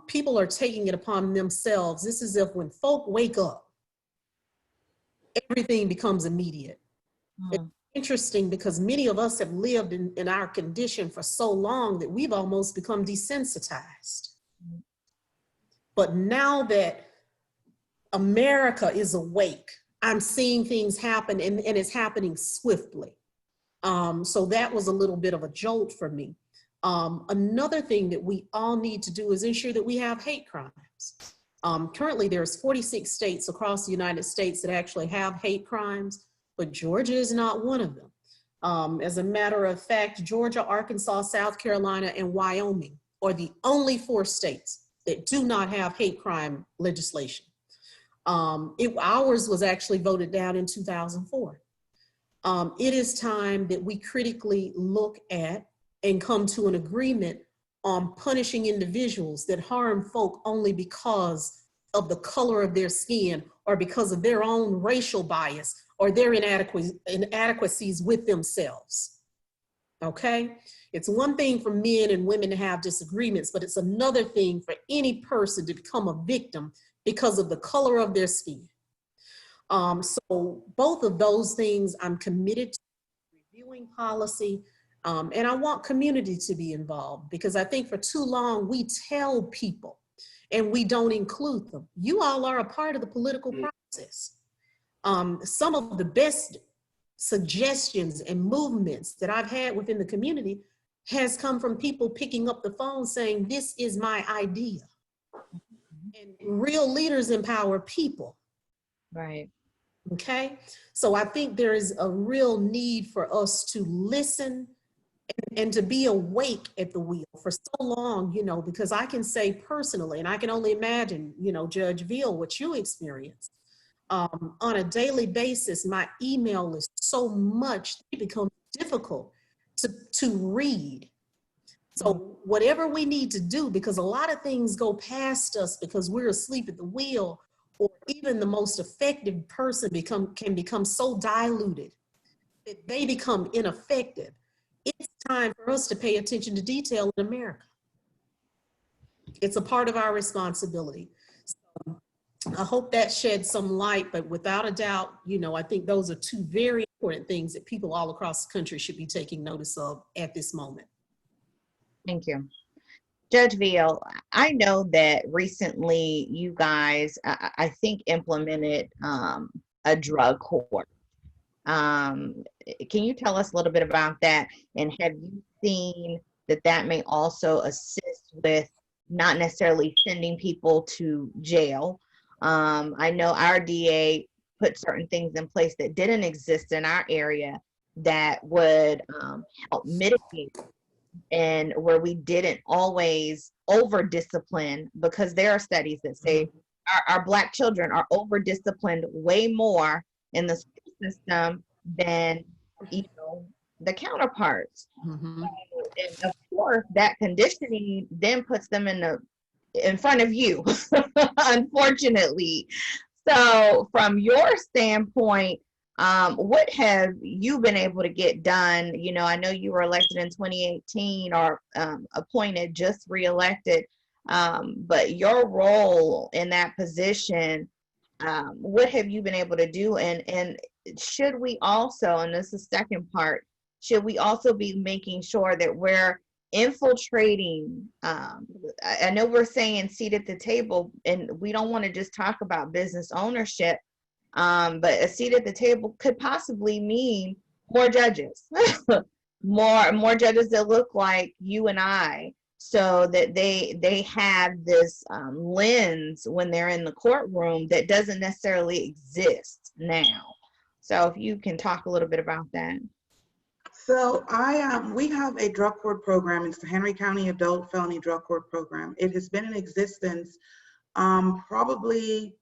S2: People are taking it upon themselves. This is if when folk wake up, everything becomes immediate. It's interesting because many of us have lived in our condition for so long that we've almost become desensitized. But now that America is awake, I'm seeing things happen, and it's happening swiftly. So that was a little bit of a jolt for me. Another thing that we all need to do is ensure that we have hate crimes. Currently, there's 46 states across the United States that actually have hate crimes, but Georgia is not one of them. As a matter of fact, Georgia, Arkansas, South Carolina, and Wyoming are the only 4 states that do not have hate crime legislation. Ours was actually voted down in 2004. It is time that we critically look at and come to an agreement on punishing individuals that harm folk only because of the color of their skin or because of their own racial bias or their inadequacies with themselves. Okay? It's one thing for men and women to have disagreements, but it's another thing for any person to become a victim because of the color of their skin. So both of those things I'm committed to reviewing policy, and I want community to be involved because I think for too long we tell people and we don't include them. You all are a part of the political process. Some of the best suggestions and movements that I've had within the community has come from people picking up the phone saying, this is my idea. And real leaders empower people.
S1: Right.
S2: Okay. So I think there is a real need for us to listen and to be awake at the wheel for so long, you know, because I can say personally, and I can only imagine, you know, Judge Veal, what you experience. On a daily basis, my email is so much, it becomes difficult to read. So whatever we need to do, because a lot of things go past us because we're asleep at the wheel, or even the most effective person can become so diluted that they become ineffective. It's time for us to pay attention to detail in America. It's a part of our responsibility. So I hope that sheds some light, but without a doubt, I think those are two very important things that people all across the country should be taking notice of at this moment.
S1: Thank you. Judge Veal, I know that recently you guys, I think, implemented a drug court. Can you tell us a little bit about that? And have you seen that may also assist with not necessarily sending people to jail? I know our DA put certain things in place that didn't exist in our area that would help mitigate, and where we didn't always over discipline, because there are studies that say our Black children are over disciplined way more in the school system than the counterparts.
S2: Mm-hmm.
S1: And of course, that conditioning then puts them in front of you, unfortunately. So from your standpoint, what have you been able to get done? I know you were elected in 2018, or appointed, just reelected, but your role in that position, what have you been able to do? And should we also, and this is the second part, should we also be making sure that we're infiltrating? I know we're saying seat at the table, and we don't want to just talk about business ownership, but a seat at the table could possibly mean more judges, more judges that look like you and I, so that they have this lens when they're in the courtroom that doesn't necessarily exist now. So if you can talk a little bit about that.
S4: So we have a drug court program. It's the Henry County Adult Felony Drug Court Program. It has been in existence probably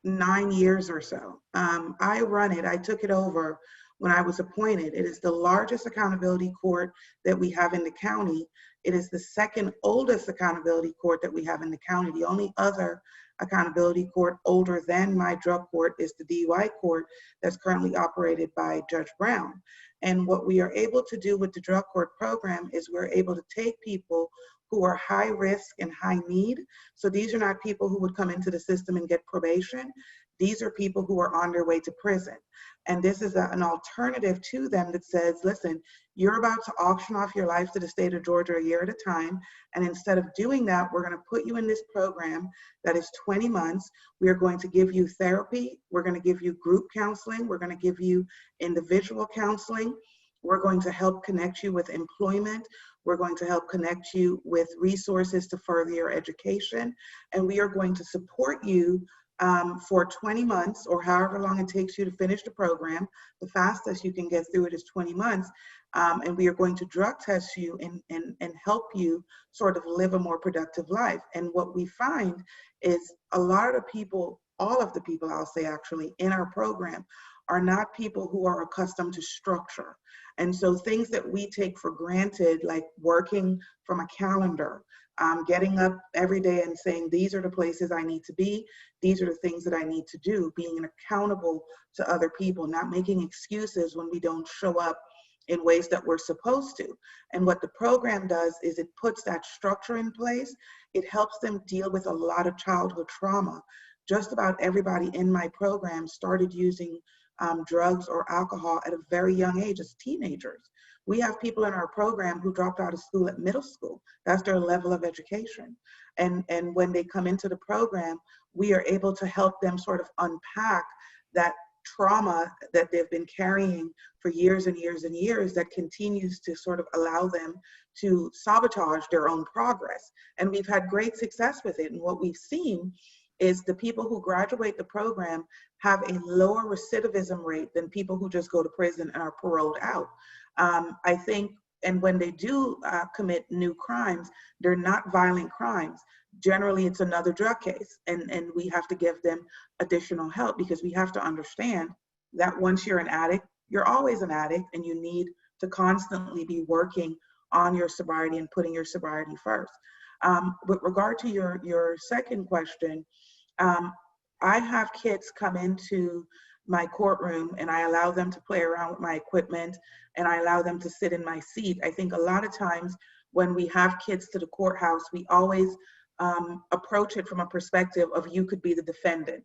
S4: 9 years or so. I run it. I took it over when I was appointed. It is the largest accountability court that we have in the county. It is the second oldest accountability court that we have in the county. The only other accountability court older than my drug court is the DUI court that's currently operated by Judge Brown. And what we are able to do with the drug court program is we're able to take people who are high risk and high need. So these are not people who would come into the system and get probation. These are people who are on their way to prison. And this is an alternative to them that says, listen, you're about to auction off your life to the state of Georgia a year at a time. And instead of doing that, we're going to put you in this program that is 20 months. We are going to give you therapy. We're going to give you group counseling. We're going to give you individual counseling. We're going to help connect you with employment. We're going to help connect you with resources to further your education. And we are going to support you for 20 months, or however long it takes you to finish the program. The fastest you can get through it is 20 months. And we are going to drug test you and help you sort of live a more productive life. And what we find is a lot of people, all of the people, I'll say actually, in our program are not people who are accustomed to structure. And so things that we take for granted, like working from a calendar, getting up every day and saying, these are the places I need to be, these are the things that I need to do, being accountable to other people, not making excuses when we don't show up in ways that we're supposed to. And what the program does is it puts that structure in place. It helps them deal with a lot of childhood trauma. Just about everybody in my program started using drugs or alcohol at a very young age, as teenagers. We have people in our program who dropped out of school at middle school. That's their level of education. And when they come into the program, we are able to help them sort of unpack that trauma that they've been carrying for years and years and years that continues to sort of allow them to sabotage their own progress. And we've had great success with it. And what we've seen is the people who graduate the program have a lower recidivism rate than people who just go to prison and are paroled out. I think, and when they do commit new crimes, they're not violent crimes. Generally, it's another drug case, and we have to give them additional help, because we have to understand that once you're an addict, you're always an addict, and you need to constantly be working on your sobriety and putting your sobriety first. With regard to your second question, I have kids come into my courtroom and I allow them to play around with my equipment and I allow them to sit in my seat. I think a lot of times when we have kids to the courthouse, we always approach it from a perspective of you could be the defendant.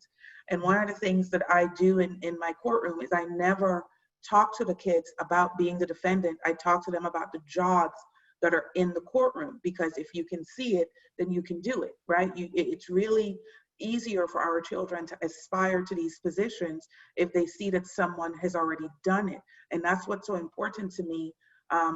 S4: And one of the things that I do in my courtroom is I never talk to the kids about being the defendant. I talk to them about the jobs that are in the courtroom, because if you can see it, then you can do it, right? It's really easier for our children to aspire to these positions if they see that someone has already done it. And that's what's so important to me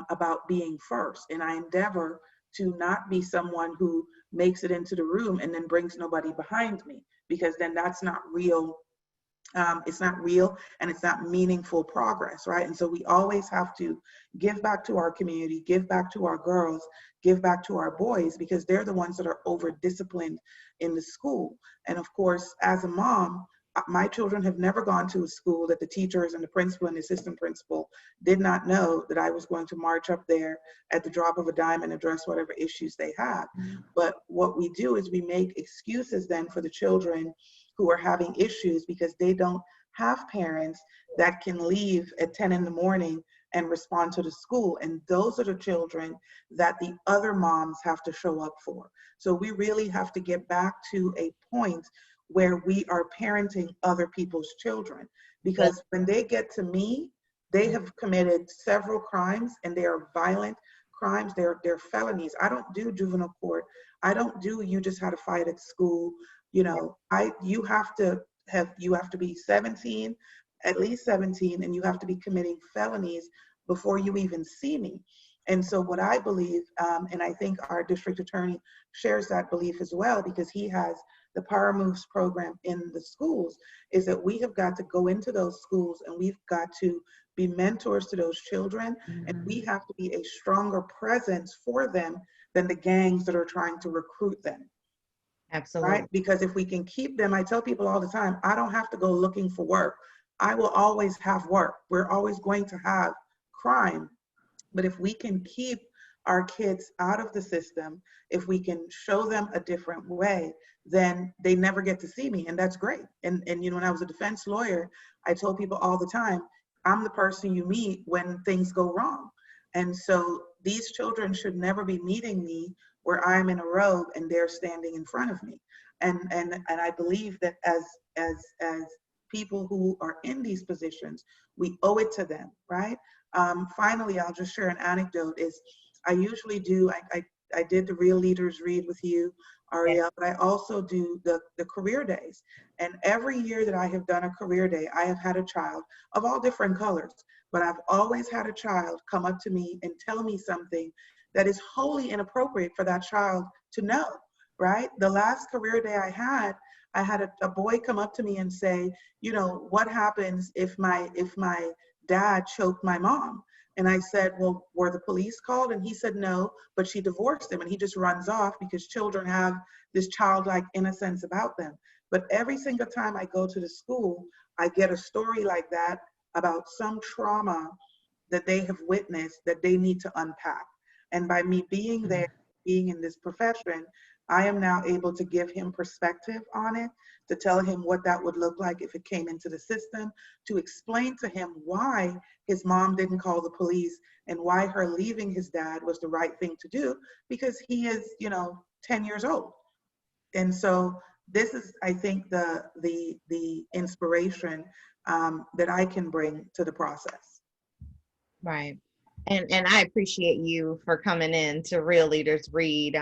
S4: about being first. And I endeavor to not be someone who makes it into the room and then brings nobody behind me, because then that's not real. It's not real and it's not meaningful progress, right? And so we always have to give back to our community, give back to our girls, give back to our boys, because they're the ones that are over disciplined in the school. And of course, as a mom, my children have never gone to a school that the teachers and the principal and the assistant principal did not know that I was going to march up there at the drop of a dime and address whatever issues they have. But what we do is we make excuses then for the children who are having issues because they don't have parents that can leave at 10 in the morning and respond to the school. And those are the children that the other moms have to show up for. So we really have to get back to a point where we are parenting other people's children, because when they get to me, they have committed several crimes and they are violent crimes. They're felonies. I don't do juvenile court. I don't do you just had a fight at school. You know, you have to be 17, at least 17, and you have to be committing felonies before you even see me. And so what I believe, and I think our district attorney shares that belief as well, because he has the Power Moves program in the schools, is that we have got to go into those schools and we've got to be mentors to those children. And we have to be a stronger presence for them than the gangs that are trying to recruit them.
S1: Absolutely.
S4: Right? Because if we can keep them, I tell people all the time, I don't have to go looking for work. I will always have work. We're always going to have crime. But if we can keep our kids out of the system, if we can show them a different way, then they never get to see me. And that's great. And you know, when I was a defense lawyer, I told people all the time, I'm the person you meet when things go wrong. And so these children should never be meeting me where I'm in a robe and they're standing in front of me. And I believe that as people who are in these positions, we owe it to them, right? Finally, I'll just share an anecdote. I usually do, I did the Real Leaders Read with you, Ariel, but I also do the career days. And every year that I have done a career day, I have had a child of all different colors, but I've always had a child come up to me and tell me something that is wholly inappropriate for that child to know, right? The last career day I had a boy come up to me and say, you know, what happens if my dad choked my mom? And I said, well, were the police called? And he said, no, but she divorced him. And he just runs off because children have this childlike innocence about them. But every single time I go to the school, I get a story like that about some trauma that they have witnessed that they need to unpack. And by me being there, being in this profession, I am now able to give him perspective on it, to tell him what that would look like if it came into the system, to explain to him why his mom didn't call the police and why her leaving his dad was the right thing to do, because he is, 10 years old. And so this is, I think, the inspiration that I can bring to the process.
S1: Right. And I appreciate you for coming in to Real Leaders Read.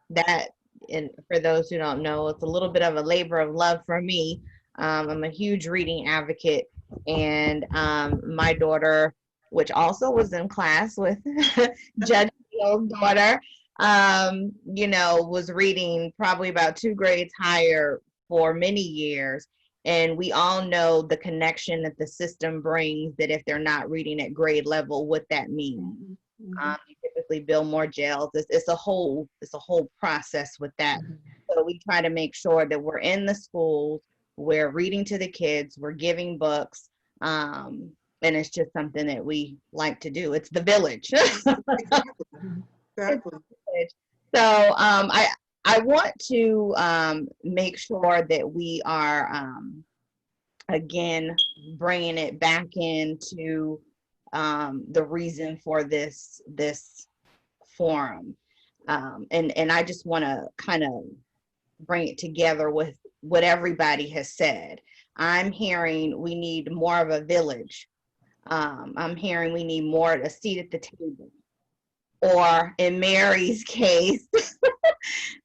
S1: That, and for those who don't know, it's a little bit of a labor of love for me. I'm a huge reading advocate, and my daughter, which also was in class with Judge Veal's daughter, was reading probably about 2 grades higher for many years. And we all know the connection that the system brings, that if they're not reading at grade level, what that means. You typically build more jails. It's a whole process with that. So we try to make sure that we're in the schools, we're reading to the kids, we're giving books, and it's just something that we like to do. It's the village.
S4: Exactly.
S1: So I want to make sure that we are again bringing it back into the reason for this forum, and I just want to kind of bring it together with what everybody has said. I'm hearing we need more of a village. I'm hearing we need more a seat at the table. Or in Mary's case,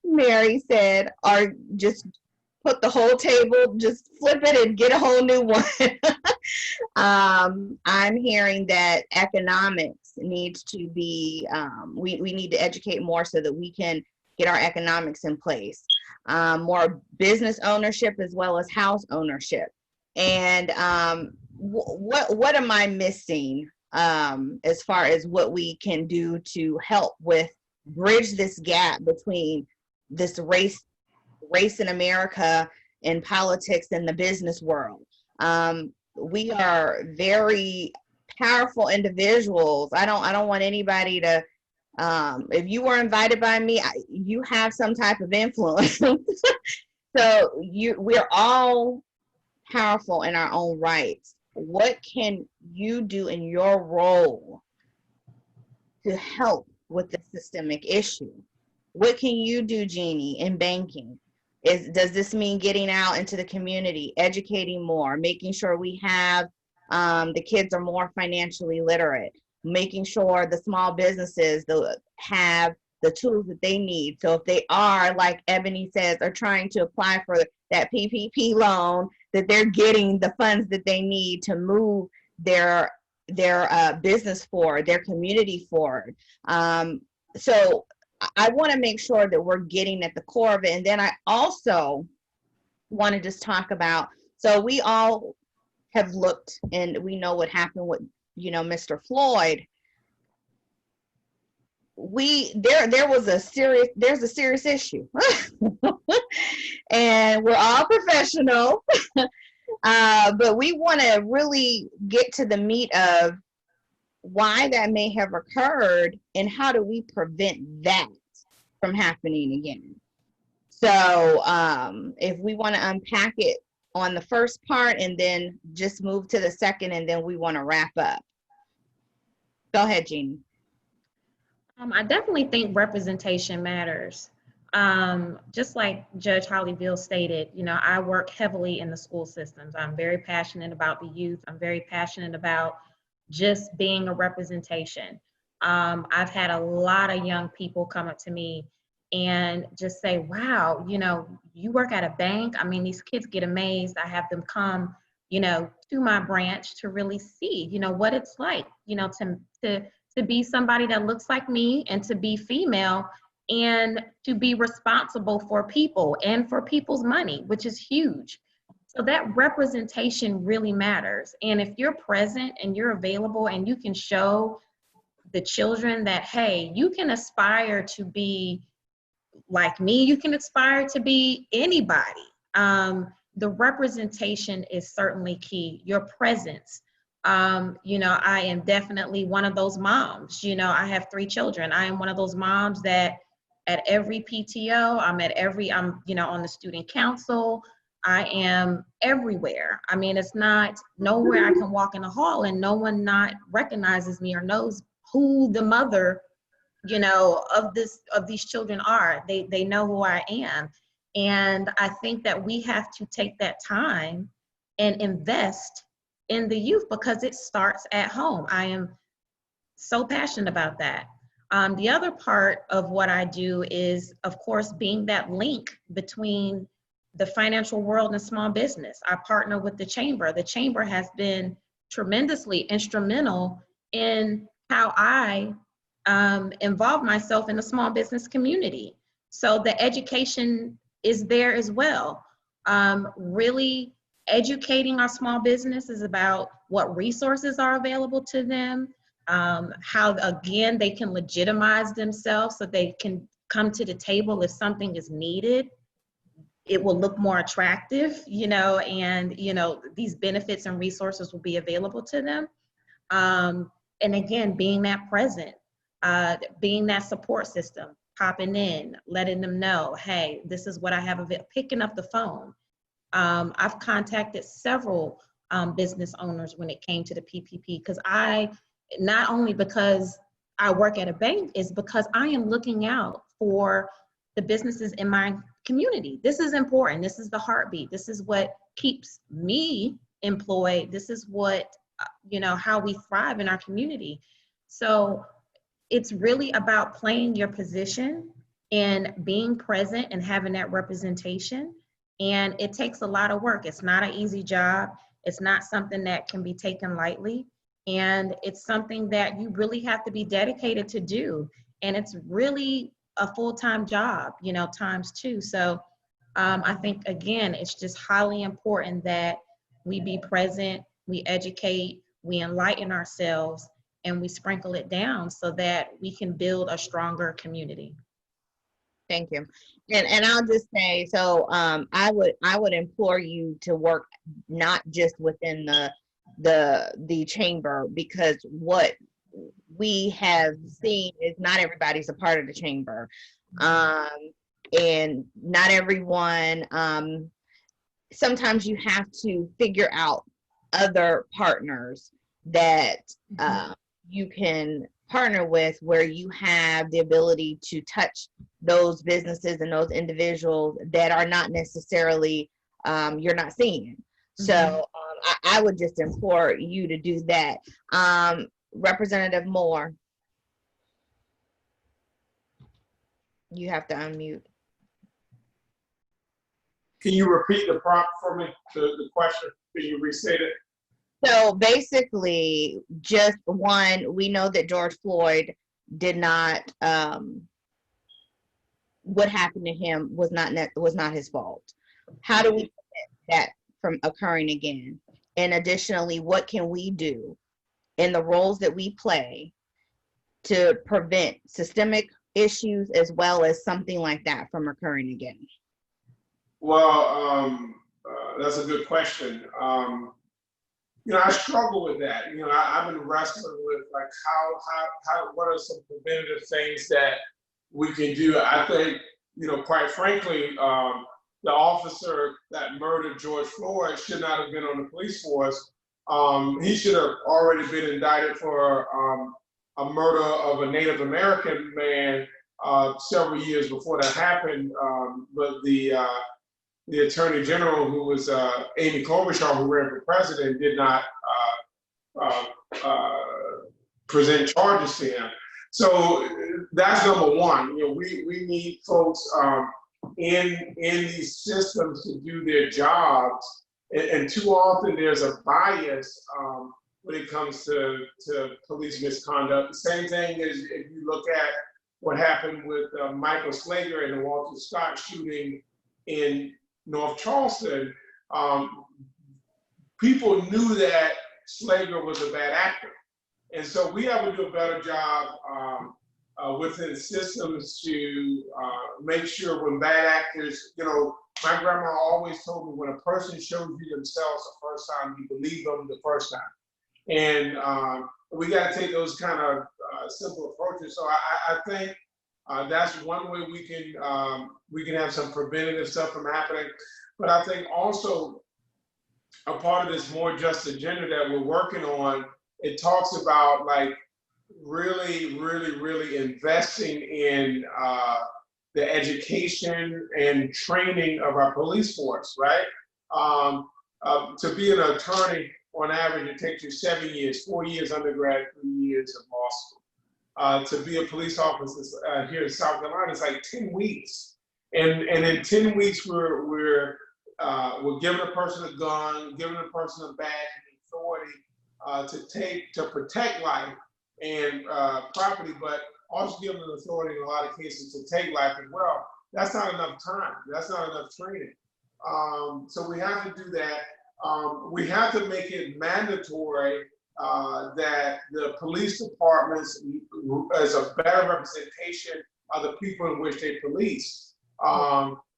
S1: Mary said, or just put the whole table, just flip it and get a whole new one. I'm hearing that economics needs to be, we need to educate more so that we can get our economics in place. More business ownership as well as house ownership. And what am I missing as far as what we can do to help with bridge this gap between this race in America and politics and the business world? We are very powerful individuals. I don't want anybody to, if you were invited by me, you have some type of influence. So we're all powerful in our own rights. What can you do in your role to help with the systemic issue? What can you do, Geni, in banking? Does this mean getting out into the community, educating more, making sure we have the kids are more financially literate, making sure the small businesses have the tools that they need? So if they are, like Ebony says, are trying to apply for that PPP loan, that they're getting the funds that they need to move their business forward, their community forward. So I want to make sure that we're getting at the core of it. And then I also want to just talk about, so we all have looked and we know what happened with, Mr. Floyd. There's a serious issue. And we're all professional. But we want to really get to the meat of why that may have occurred and how do we prevent that from happening again. So if we want to unpack it on the first part and then just move to the second, and then we want to wrap up. Go ahead, Geni.
S6: I definitely think representation matters. Just like Judge Holly Veal stated, I work heavily in the school systems. I'm very passionate about the youth. I'm very passionate about just being a representation. I've had a lot of young people come up to me and just say, wow, you work at a bank. I mean, these kids get amazed. I have them come, to my branch to really see, what it's like, to be somebody that looks like me and to be female and to be responsible for people and for people's money, which is huge. So that representation really matters. And if you're present and you're available and you can show the children that, hey, you can aspire to be like me, you can aspire to be anybody. The representation is certainly key. Your presence. I am definitely one of those moms. I have 3 children. I am one of those moms that at every PTO, I'm on the student council. I am everywhere. I mean, it's not nowhere I can walk in the hall and no one not recognizes me or knows who the mother, of these children are. They know who I am. And I think that we have to take that time and invest in the youth because it starts at home. I am so passionate about that. The other part of what I do is, of course, being that link between the financial world and small business. I partner with the Chamber. The Chamber has been tremendously instrumental in how I involve myself in the small business community. So the education is there as well. Really educating our small businesses about what resources are available to them, how, again, they can legitimize themselves so they can come to the table if something is needed. It will look more attractive, and, these benefits and resources will be available to them. And again, being that present. being that support system, popping in, letting them know, hey, this is what I have available, picking up the phone. I've contacted several business owners when it came to the PPP, because not only because I work at a bank, is because I am looking out for the businesses in my community. This is important. This is the heartbeat. This is what keeps me employed. This is what, how we thrive in our community. So it's really about playing your position and being present and having that representation. And it takes a lot of work. It's not an easy job. It's not something that can be taken lightly. And it's something that you really have to be dedicated to do. And it's really a full-time job, times two. So I think, again, it's just highly important that we be present, we educate, we enlighten ourselves, and we sprinkle it down so that we can build a stronger community.
S1: Thank you. And I'll just say, so I would implore you to work not just within the chamber, because what we have seen is not everybody's a part of the chamber. And not everyone, sometimes you have to figure out other partners that you can partner with, where you have the ability to touch those businesses and those individuals that are not necessarily you're not seeing. So I would just implore you to do that. Representative Moore, you have to unmute.
S3: Can you repeat the prompt for me, the question? Can you restate it?
S1: So basically, just one, we know that George Floyd did not, what happened to him was not his fault. How do we prevent that from occurring again? And additionally, what can we do in the roles that we play to prevent systemic issues as well as something like that from occurring again?
S3: Well, that's a good question. I struggle with that. I've been wrestling with like what are some preventative things that we can do. I think, quite frankly, the officer that murdered George Floyd should not have been on the police force. He should have already been indicted for a murder of a Native American man several years before that happened. But the Attorney General, who was Amy Klobuchar, who ran for president, did not present charges to him. So that's number one. We need folks in these systems to do their jobs, and too often there's a bias when it comes to police misconduct. The same thing is if you look at what happened with Michael Slager and the Walter Scott shooting in North Charleston. People knew that Slager was a bad actor. And so we have to do a better job within systems to make sure when bad actors, my grandma always told me, when a person shows you themselves the first time, you believe them the first time. And we got to take those kind of simple approaches. So I think that's one way we can have some preventative stuff from happening. But I think also a part of this more just agenda that we're working on, it talks about like really, really, really investing in the education and training of our police force, right? To be an attorney, on average, it takes you 7 years, 4 years undergrad, 3 years of law school. To be a police officer here in South Carolina, it's like 10 weeks. And in 10 weeks, we're giving a person a gun, giving a person a badge and authority to protect life and property, but also giving them authority in a lot of cases to take life as well. That's not enough time. That's not enough training. So we have to do that. We have to make it mandatory that the police departments as a better representation of the people in which they police.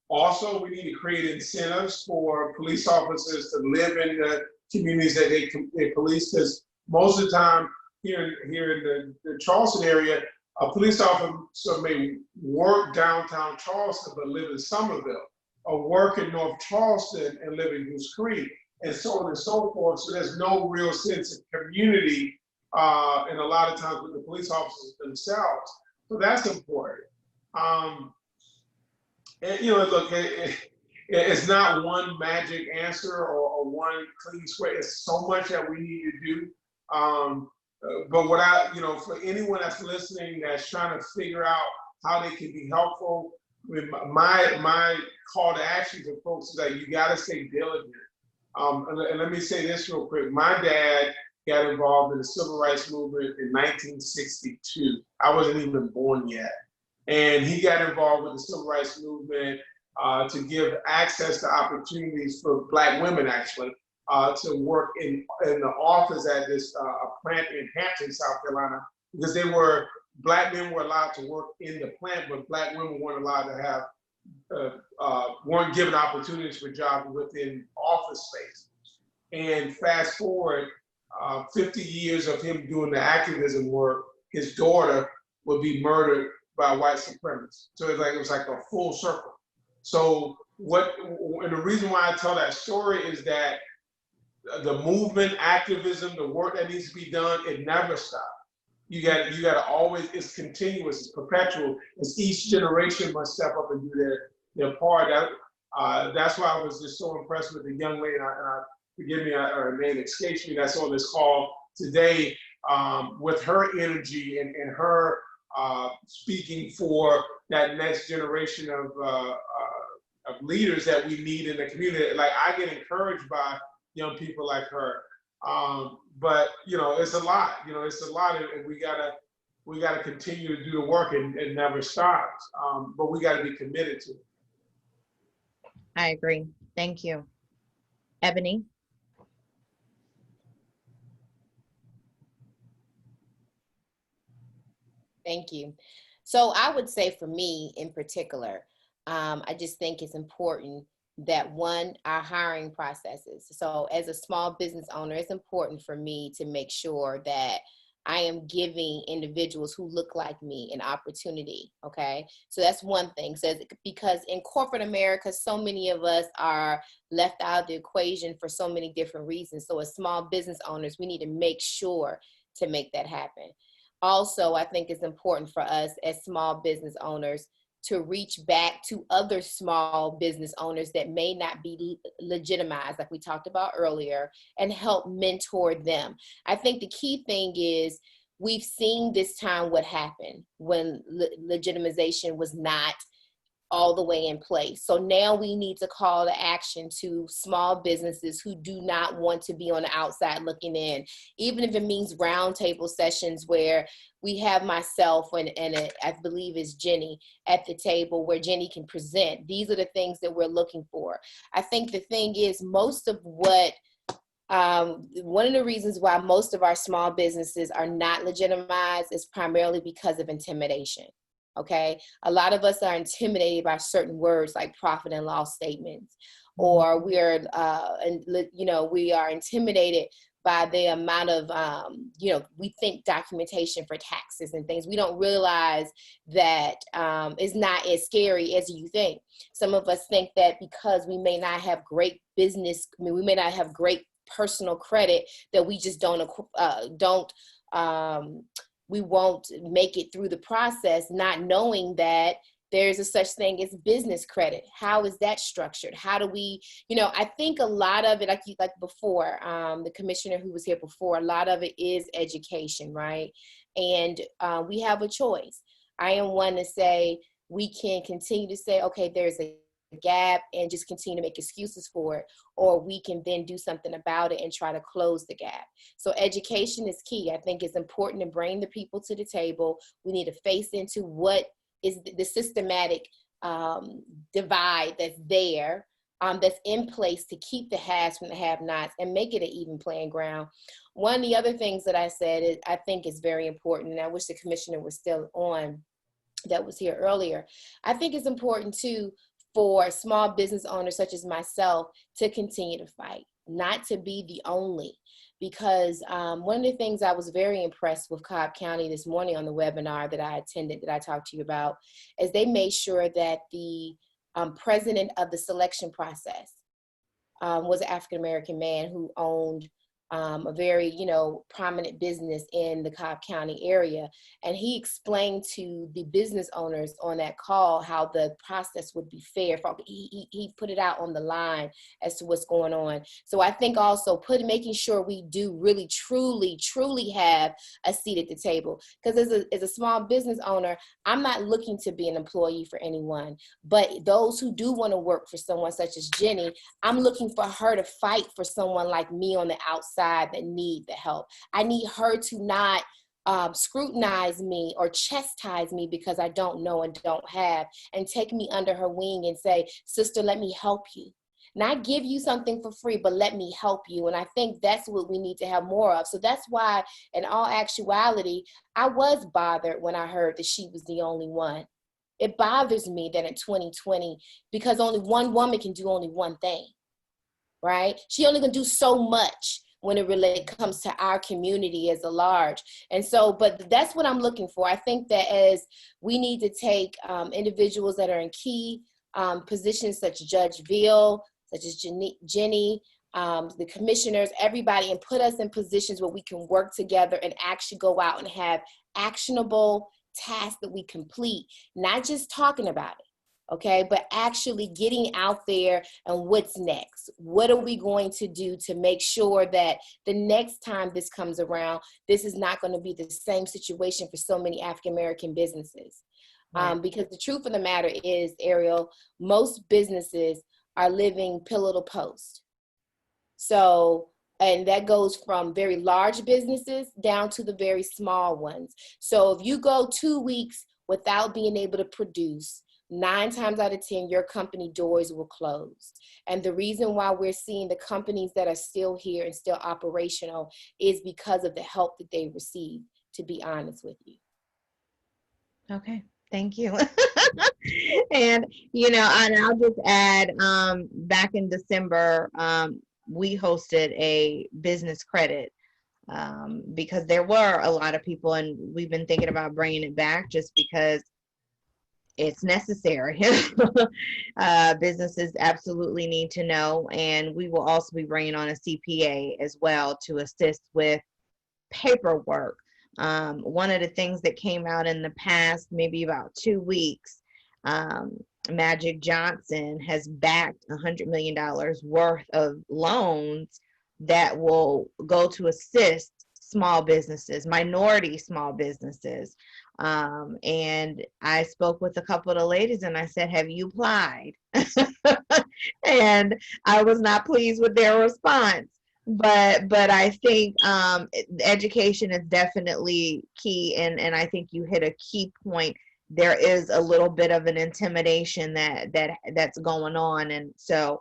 S3: Also, we need to create incentives for police officers to live in the communities that they police, because most of the time here in the Charleston area, a police officer may work downtown Charleston but live in Somerville, or work in North Charleston and live in Goose Creek, and so on and so forth. So there's no real sense of community, and a lot of times with the police officers themselves. So that's important. And look, it's not one magic answer or one clean square. It's so much that we need to do. But what for anyone that's listening that's trying to figure out how they can be helpful, I mean, my call to action to folks is that you got to stay diligent. And let me say this real quick. My dad got involved in the civil rights movement in 1962. I wasn't even born yet. And he got involved with the civil rights movement to give access to opportunities for Black women, actually, to work in the office at this plant in Hampton, South Carolina, because Black men were allowed to work in the plant, but Black women weren't allowed to have, weren't given opportunities for jobs within office space. And fast forward 50 years of him doing the activism work, his daughter would be murdered by white supremacists. So it was like a full circle. So and the reason why I tell that story is that the movement, activism, the work that needs to be done, it never stops. You got to always, it's continuous, it's perpetual. It's each generation must step up and do their part. That's why I was just so impressed with the young lady, and forgive me, her name escapes me, that's on this call today, with her energy and her speaking for that next generation of leaders that we need in the community. Like, I get encouraged by young people like her. But it's a lot. It's a lot, and we gotta continue to do the work, and it never stops. But we gotta be committed to it.
S8: I agree. Thank you. Ebony?
S5: Thank you. So I would say for me in particular, I just think it's important that our hiring processes. So as a small business owner, it's important for me to make sure that I am giving individuals who look like me an opportunity, okay? So that's one thing. So because in corporate America, so many of us are left out of the equation for so many different reasons. So as small business owners, we need to make sure to make that happen. Also, I think it's important for us as small business owners to reach back to other small business owners that may not be legitimized, like we talked about earlier, and help mentor them. I think the key thing is we've seen this time what happened when legitimization was not all the way in place. So now we need to call to action to small businesses who do not want to be on the outside looking in, even if it means roundtable sessions where we have myself and I believe is Geni at the table where Geni can present. These are the things that we're looking for. I think the thing is most of what one of the reasons why most of our small businesses are not legitimized is primarily because of intimidation. Okay, a lot of us are intimidated by certain words like profit and loss statements, or we are intimidated by the amount of, we think documentation for taxes and things. We don't realize that it's not as scary as you think. Some of us think that because we may not have great business, we may not have great personal credit, that we just we won't make it through the process, not knowing that there's a such thing as business credit. How is that structured? How do we, I think a lot of it, like before, the commissioner who was here before, a lot of it is education, right? And we have a choice. I am one to say, we can continue to say, okay, there's a gap and just continue to make excuses for it, or we can then do something about it and try to close the gap. So education is key. I think it's important to bring the people to the table. We need to face into what is the systematic divide that's there, that's in place to keep the haves from the have-nots and make it an even playing ground. One of the other things that I said is I think is very important, and I wish the commissioner was still on, that was here earlier. I think it's important too for small business owners such as myself to continue to fight, not to be the only. because one of the things I was very impressed with Cobb County this morning on the webinar that I attended, that I talked to you about, is they made sure that the president of the selection process was an African-American man who owned a very, prominent business in the Cobb County area. And he explained to the business owners on that call how the process would be fair. He put it out on the line as to what's going on. So I think also making sure we do really, truly have a seat at the table. Because as a small business owner, I'm not looking to be an employee for anyone. But those who do want to work for someone such as Geni, I'm looking for her to fight for someone like me on the outside that need the help. I need her to not scrutinize me or chastise me because I don't know and don't have, and take me under her wing and say, sister, let me help you. Not give you something for free, but let me help you. And I think that's what we need to have more of. So that's why, in all actuality, I was bothered when I heard that she was the only one. It bothers me that in 2020, because only one woman can do only one thing, right? She only can do so much when it really comes to our community as a large. And so, but that's what I'm looking for. I think that as we need to take individuals that are in key positions, such as Judge Veal, such as Geni, the commissioners, everybody, and put us in positions where we can work together and actually go out and have actionable tasks that we complete, not just talking about it. Okay, but actually getting out there and what's next? What are we going to do to make sure that the next time this comes around, this is not going to be the same situation for so many African-American businesses? Right. Because the truth of the matter is, Ariel, most businesses are living pillar to post. So, and that goes from very large businesses down to the very small ones. So if you go 2 weeks without being able to produce, 9 times out of 10, your company doors will close. And the reason why we're seeing the companies that are still here and still operational is because of the help that they received, to be honest with you.
S8: Okay, thank you. And, and I'll just add, back in December, we hosted a business credit because there were a lot of people, and we've been thinking about bringing it back just because it's necessary. Businesses absolutely need to know, and we will also be bringing on a CPA as well to assist with paperwork. One of the things that came out in the past, maybe about 2 weeks, Magic Johnson has backed $100 million worth of loans that will go to assist small businesses, minority small businesses. And I spoke with a couple of the ladies and I said, have you applied? And I was not pleased with their response. But I think education is definitely key. And I think you hit a key point. There is a little bit of an intimidation that's going on. And so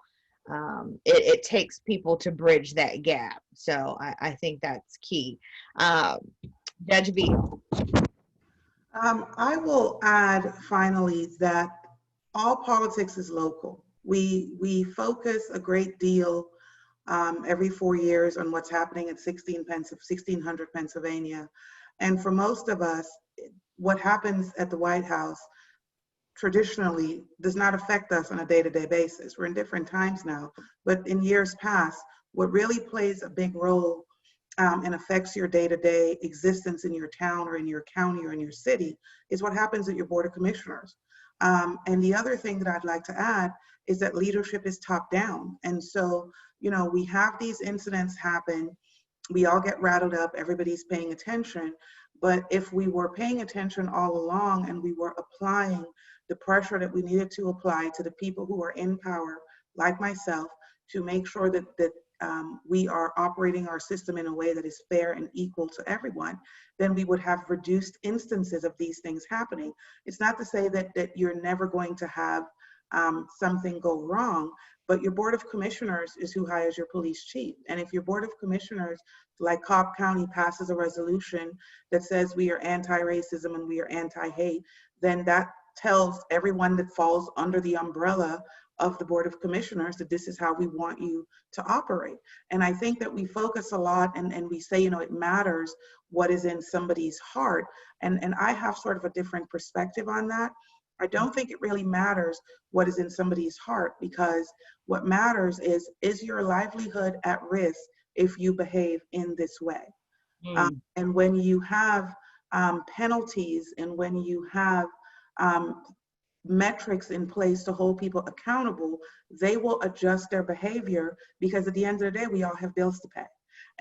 S8: it takes people to bridge that gap. So I think that's key. Judge Veal.
S4: I will add finally that all politics is local. We focus a great deal every 4 years on what's happening at 1600 Pennsylvania. And for most of us, what happens at the White House traditionally does not affect us on a day-to-day basis. We're in different times now, but in years past, what really plays a big role and affects your day-to-day existence in your town or in your county or in your city is what happens at your Board of Commissioners. And the other thing that I'd like to add is that leadership is top down. And so, we have these incidents happen, we all get rattled up, everybody's paying attention, but if we were paying attention all along and we were applying the pressure that we needed to apply to the people who are in power, like myself, to make sure that we are operating our system in a way that is fair and equal to everyone, then we would have reduced instances of these things happening. It's not to say that you're never going to have something go wrong, but your Board of Commissioners is who hires your police chief. And if your Board of Commissioners, like Cobb County, passes a resolution that says we are anti-racism and we are anti-hate, then that tells everyone that falls under the umbrella of the Board of Commissioners that this is how we want you to operate. And I think that we focus a lot and we say, it matters what is in somebody's heart. And I have sort of a different perspective on that. I don't think it really matters what is in somebody's heart, because what matters is your livelihood at risk if you behave in this way? And when you have penalties and when you have metrics in place to hold people accountable, they will adjust their behavior, because at the end of the day, we all have bills to pay.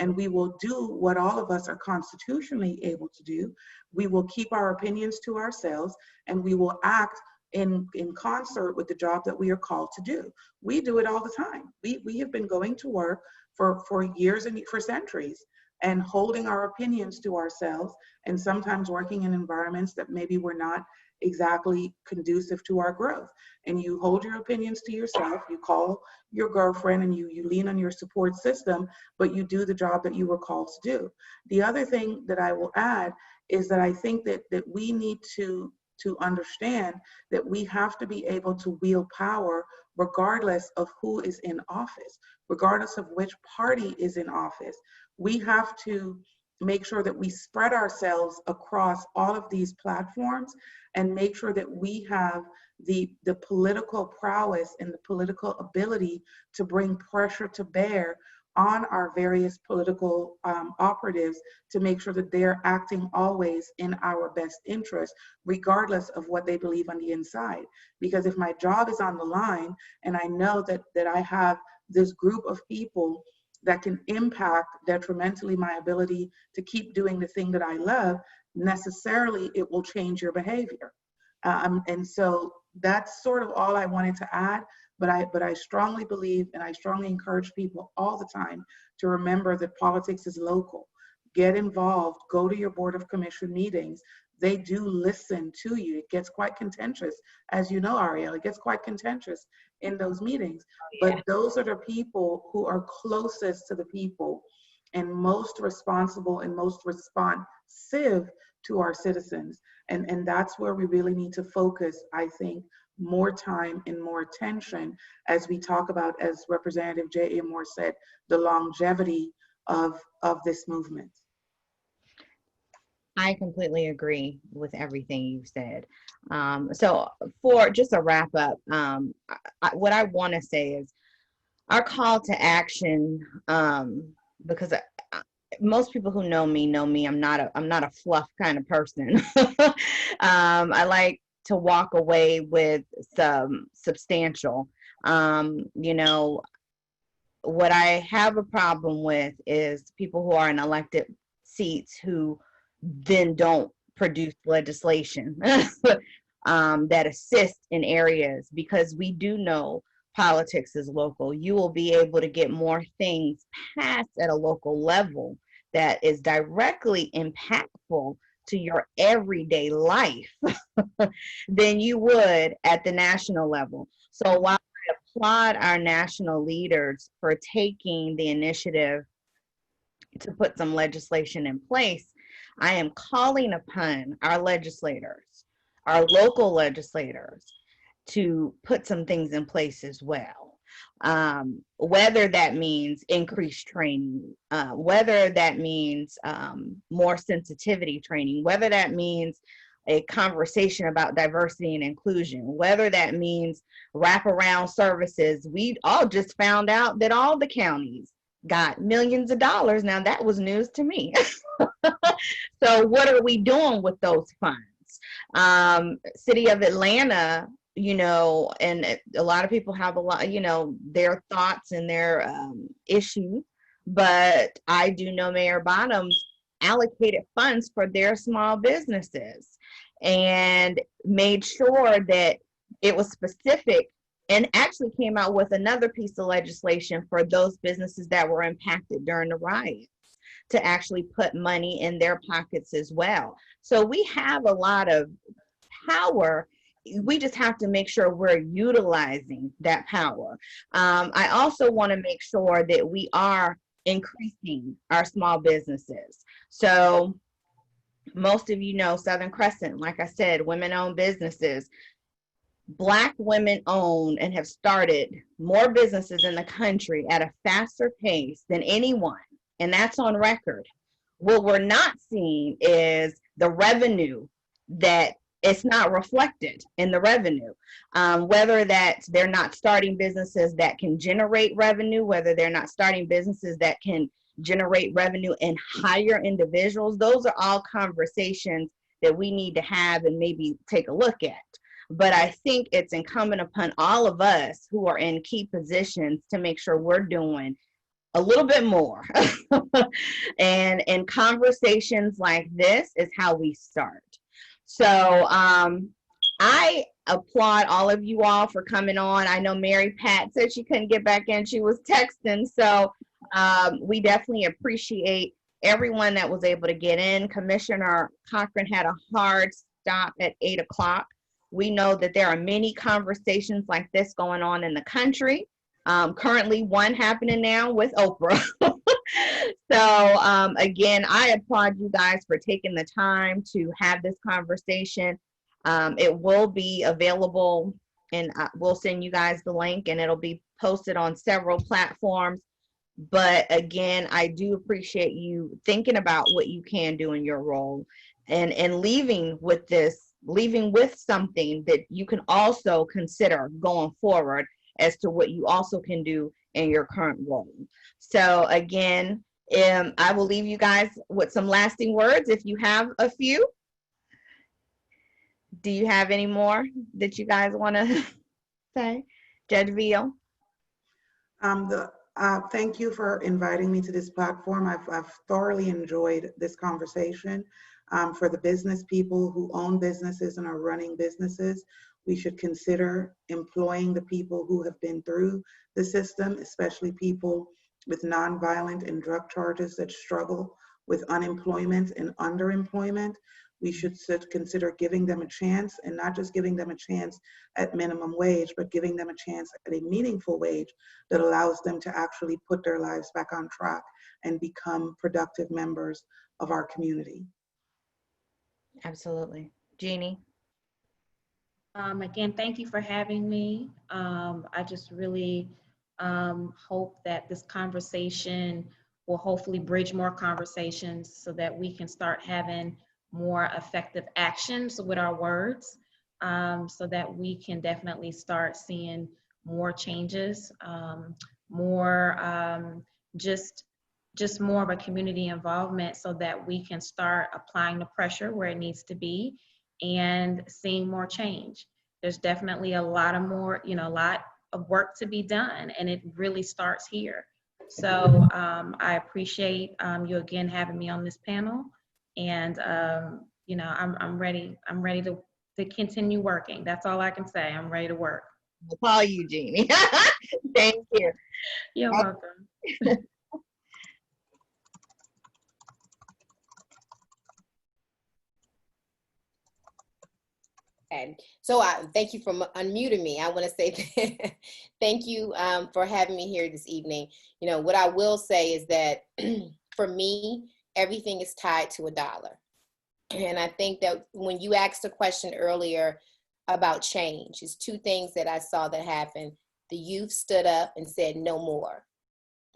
S4: And we will do what all of us are constitutionally able to do. We will keep our opinions to ourselves, and we will act in concert with the job that we are called to do. We do it all the time. We have been going to work for years and for centuries, and holding our opinions to ourselves, and sometimes working in environments that maybe were not exactly conducive to our growth. And you hold your opinions to yourself, you call your girlfriend, and you lean on your support system, but you do the job that you were called to do. The other thing that I will add is that I think that we need to understand that we have to be able to wield power regardless of who is in office, regardless of which party is in office. We have to make sure that we spread ourselves across all of these platforms and make sure that we have the political prowess and the political ability to bring pressure to bear on our various political operatives to make sure that they're acting always in our best interest, regardless of what they believe on the inside. Because if my job is on the line and I know that I have this group of people that can impact detrimentally my ability to keep doing the thing that I love, necessarily it will change your behavior. And so that's sort of all I wanted to add. But I strongly believe, and I strongly encourage people all the time to remember that politics is local. Get involved, go to your Board of Commission meetings. They do listen to you. It gets quite contentious, as you know, Ariel, it gets quite contentious in those meetings. But those are the people who are closest to the people and most responsible and most responsive to our citizens. And that's where we really need to focus, I think, more time and more attention as we talk about, as Representative J.A. Moore said, the longevity of this movement.
S8: I completely agree with everything you've said. So for just a wrap up, what I want to say is our call to action, because most people who know me, I'm not a fluff kind of person. I like to walk away with some substantial. What I have a problem with is people who are in elected seats who then don't produce legislation that assist in areas, because we do know politics is local. You will be able to get more things passed at a local level that is directly impactful to your everyday life than you would at the national level. So while I applaud our national leaders for taking the initiative to put some legislation in place, I am calling upon our legislators, our local legislators, to put some things in place as well. Whether that means increased training, whether that means more sensitivity training, whether that means a conversation about diversity and inclusion, whether that means wraparound services. We all just found out that all the counties got millions of dollars. Now that was news to me. So what are we doing with those funds? City of Atlanta, and a lot of people have a lot, their thoughts and their issues, but I do know Mayor Bottoms allocated funds for their small businesses and made sure that it was specific, and actually came out with another piece of legislation for those businesses that were impacted during the riots to actually put money in their pockets as well. So we have a lot of power. We just have to make sure we're utilizing that power. I also want to make sure that we are increasing our small businesses. So most of you know Southern Crescent, like I said, women-owned businesses. Black women own and have started more businesses in the country at a faster pace than anyone, and that's on record. What we're not seeing is the revenue, that it's not reflected in the revenue. Whether that they're not starting businesses that can generate revenue, whether they're not starting businesses that can generate revenue and hire individuals, those are all conversations that we need to have and maybe take a look at. But I think it's incumbent upon all of us who are in key positions to make sure we're doing a little bit more. And conversations like this is how we start. So I applaud all of you all for coming on. I know Marypat said she couldn't get back in. She was texting. So we definitely appreciate everyone that was able to get in. Commissioner Cochran had a hard stop at 8 o'clock. We know that there are many conversations like this going on in the country. Currently one happening now with Oprah. So again, I applaud you guys for taking the time to have this conversation. It will be available, and we'll send you guys the link, and it'll be posted on several platforms. But again, I do appreciate you thinking about what you can do in your role, and leaving with something that you can also consider going forward as to what you also can do in your current role. So again, I will leave you guys with some lasting words if you have a few. Do you have any more that you guys want to say? Judge Veal?
S4: Thank you for inviting me to this platform. I've thoroughly enjoyed this conversation. For the business people who own businesses and are running businesses, we should consider employing the people who have been through the system, especially people with nonviolent and drug charges that struggle with unemployment and underemployment. We should consider giving them a chance, and not just giving them a chance at minimum wage, but giving them a chance at a meaningful wage that allows them to actually put their lives back on track and become productive members of our community.
S8: Absolutely. Geni?
S6: Again, thank you for having me. I just really hope that this conversation will hopefully bridge more conversations so that we can start having more effective actions with our words, so that we can definitely start seeing more changes, just more of a community involvement, so that we can start applying the pressure where it needs to be and seeing more change. There's definitely a lot of work to be done, and it really starts here. So I appreciate you again having me on this panel, and I'm ready to continue working. That's all I can say. I'm ready to work.
S8: I'll call you, Geni. Thank you.
S6: You're welcome.
S5: And so thank you for unmuting me. I want to say thank you for having me here this evening. You know, what I will say is that for me, everything is tied to $1. And I think that when you asked a question earlier about change, it's two things that I saw that happen. The youth stood up and said no more.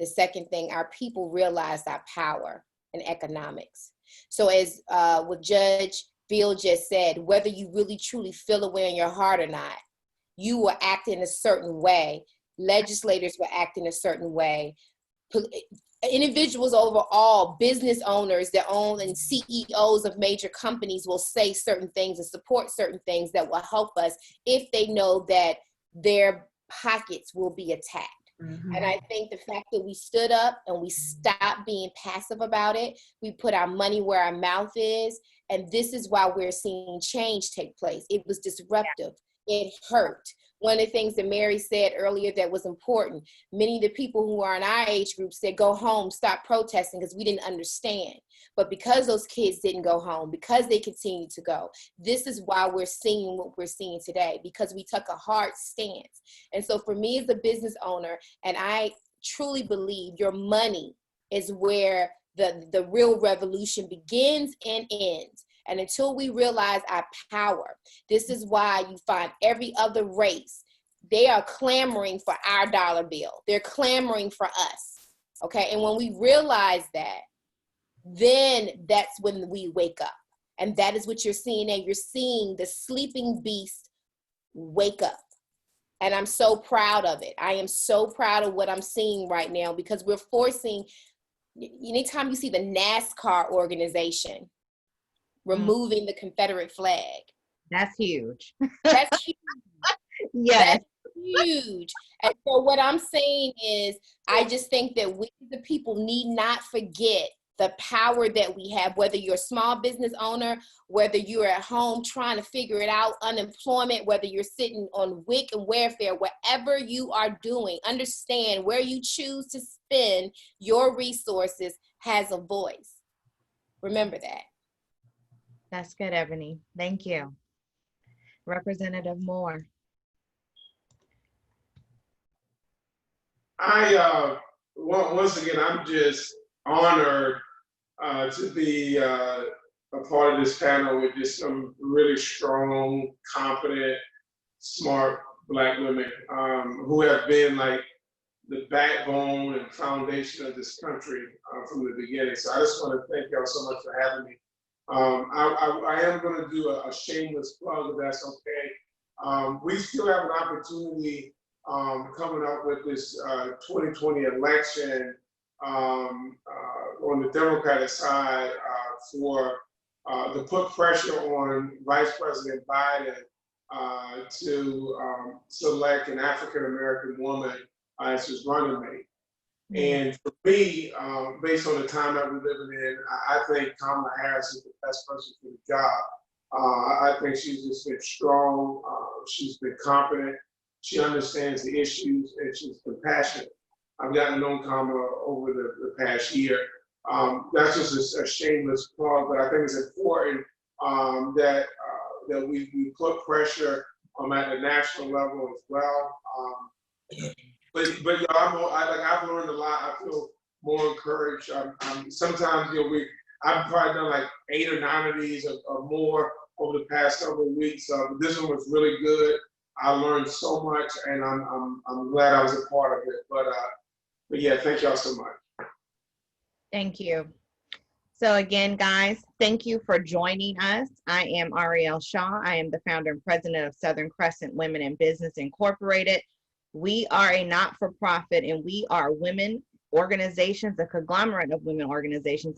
S5: The second thing, our people realized our power in economics. So as with Judge Veal just said, whether you really truly feel it in your heart or not, you will act in a certain way. Legislators will act in a certain way. Individuals overall, business owners that own and CEOs of major companies will say certain things and support certain things that will help us if they know that their pockets will be attacked. Mm-hmm. And I think the fact that we stood up and we stopped being passive about it, we put our money where our mouth is, and this is why we're seeing change take place. It was disruptive. It hurt. One of the things that Mary said earlier that was important, many of the people who are in our age group said, go home, stop protesting, because we didn't understand. But because those kids didn't go home, because they continued to go, this is why we're seeing what we're seeing today, because we took a hard stance. And so for me as a business owner, and I truly believe your money is where the real revolution begins and ends. And until we realize our power, this is why you find every other race, they are clamoring for our dollar bill. They're clamoring for us, okay? And when we realize that, then that's when we wake up. And that is what you're seeing now. You're seeing the sleeping beast wake up. And I'm so proud of it. I am so proud of what I'm seeing right now, because we're forcing, anytime you see the NASCAR organization removing the Confederate flag.
S8: That's huge.
S5: That's huge.
S8: Yes.
S5: That's huge. And so what I'm saying is, I just think that we, the people, need not forget the power that we have, whether you're a small business owner, whether you're at home trying to figure it out, unemployment, whether you're sitting on WIC and welfare, whatever you are doing, understand where you choose to spend your resources has a voice. Remember that.
S8: That's good, Ebony. Thank you. Representative Moore.
S3: Once again, I'm just honored to be a part of this panel with just some really strong, confident, smart Black women who have been like the backbone and foundation of this country from the beginning. So I just want to thank y'all so much for having me. I am going to do a shameless plug, if that's okay. We still have an opportunity coming up with this 2020 election on the Democratic side to put pressure on Vice President Biden to select an African-American woman as his running mate. And for me, based on the time that we're living in, I think Kamala Harris is the best person for the job. I think she's just been strong. She's been competent. She understands the issues, and she's compassionate. I've gotten to know Kamala over the past year. That's just a shameless plug, but I think it's important that we put pressure at the national level as well. But I've learned a lot. I feel more encouraged. Sometimes I've probably done like 8 or 9 of these or more over the past several weeks. This one was really good. I learned so much, and I'm glad I was a part of it. But yeah, thank y'all so much.
S8: Thank you. So again, guys, thank you for joining us. I am Ariel Shaw. I am the founder and president of Southern Crescent Women in Business Incorporated. We are a not-for-profit, and we are women organizations, a conglomerate of women organizations.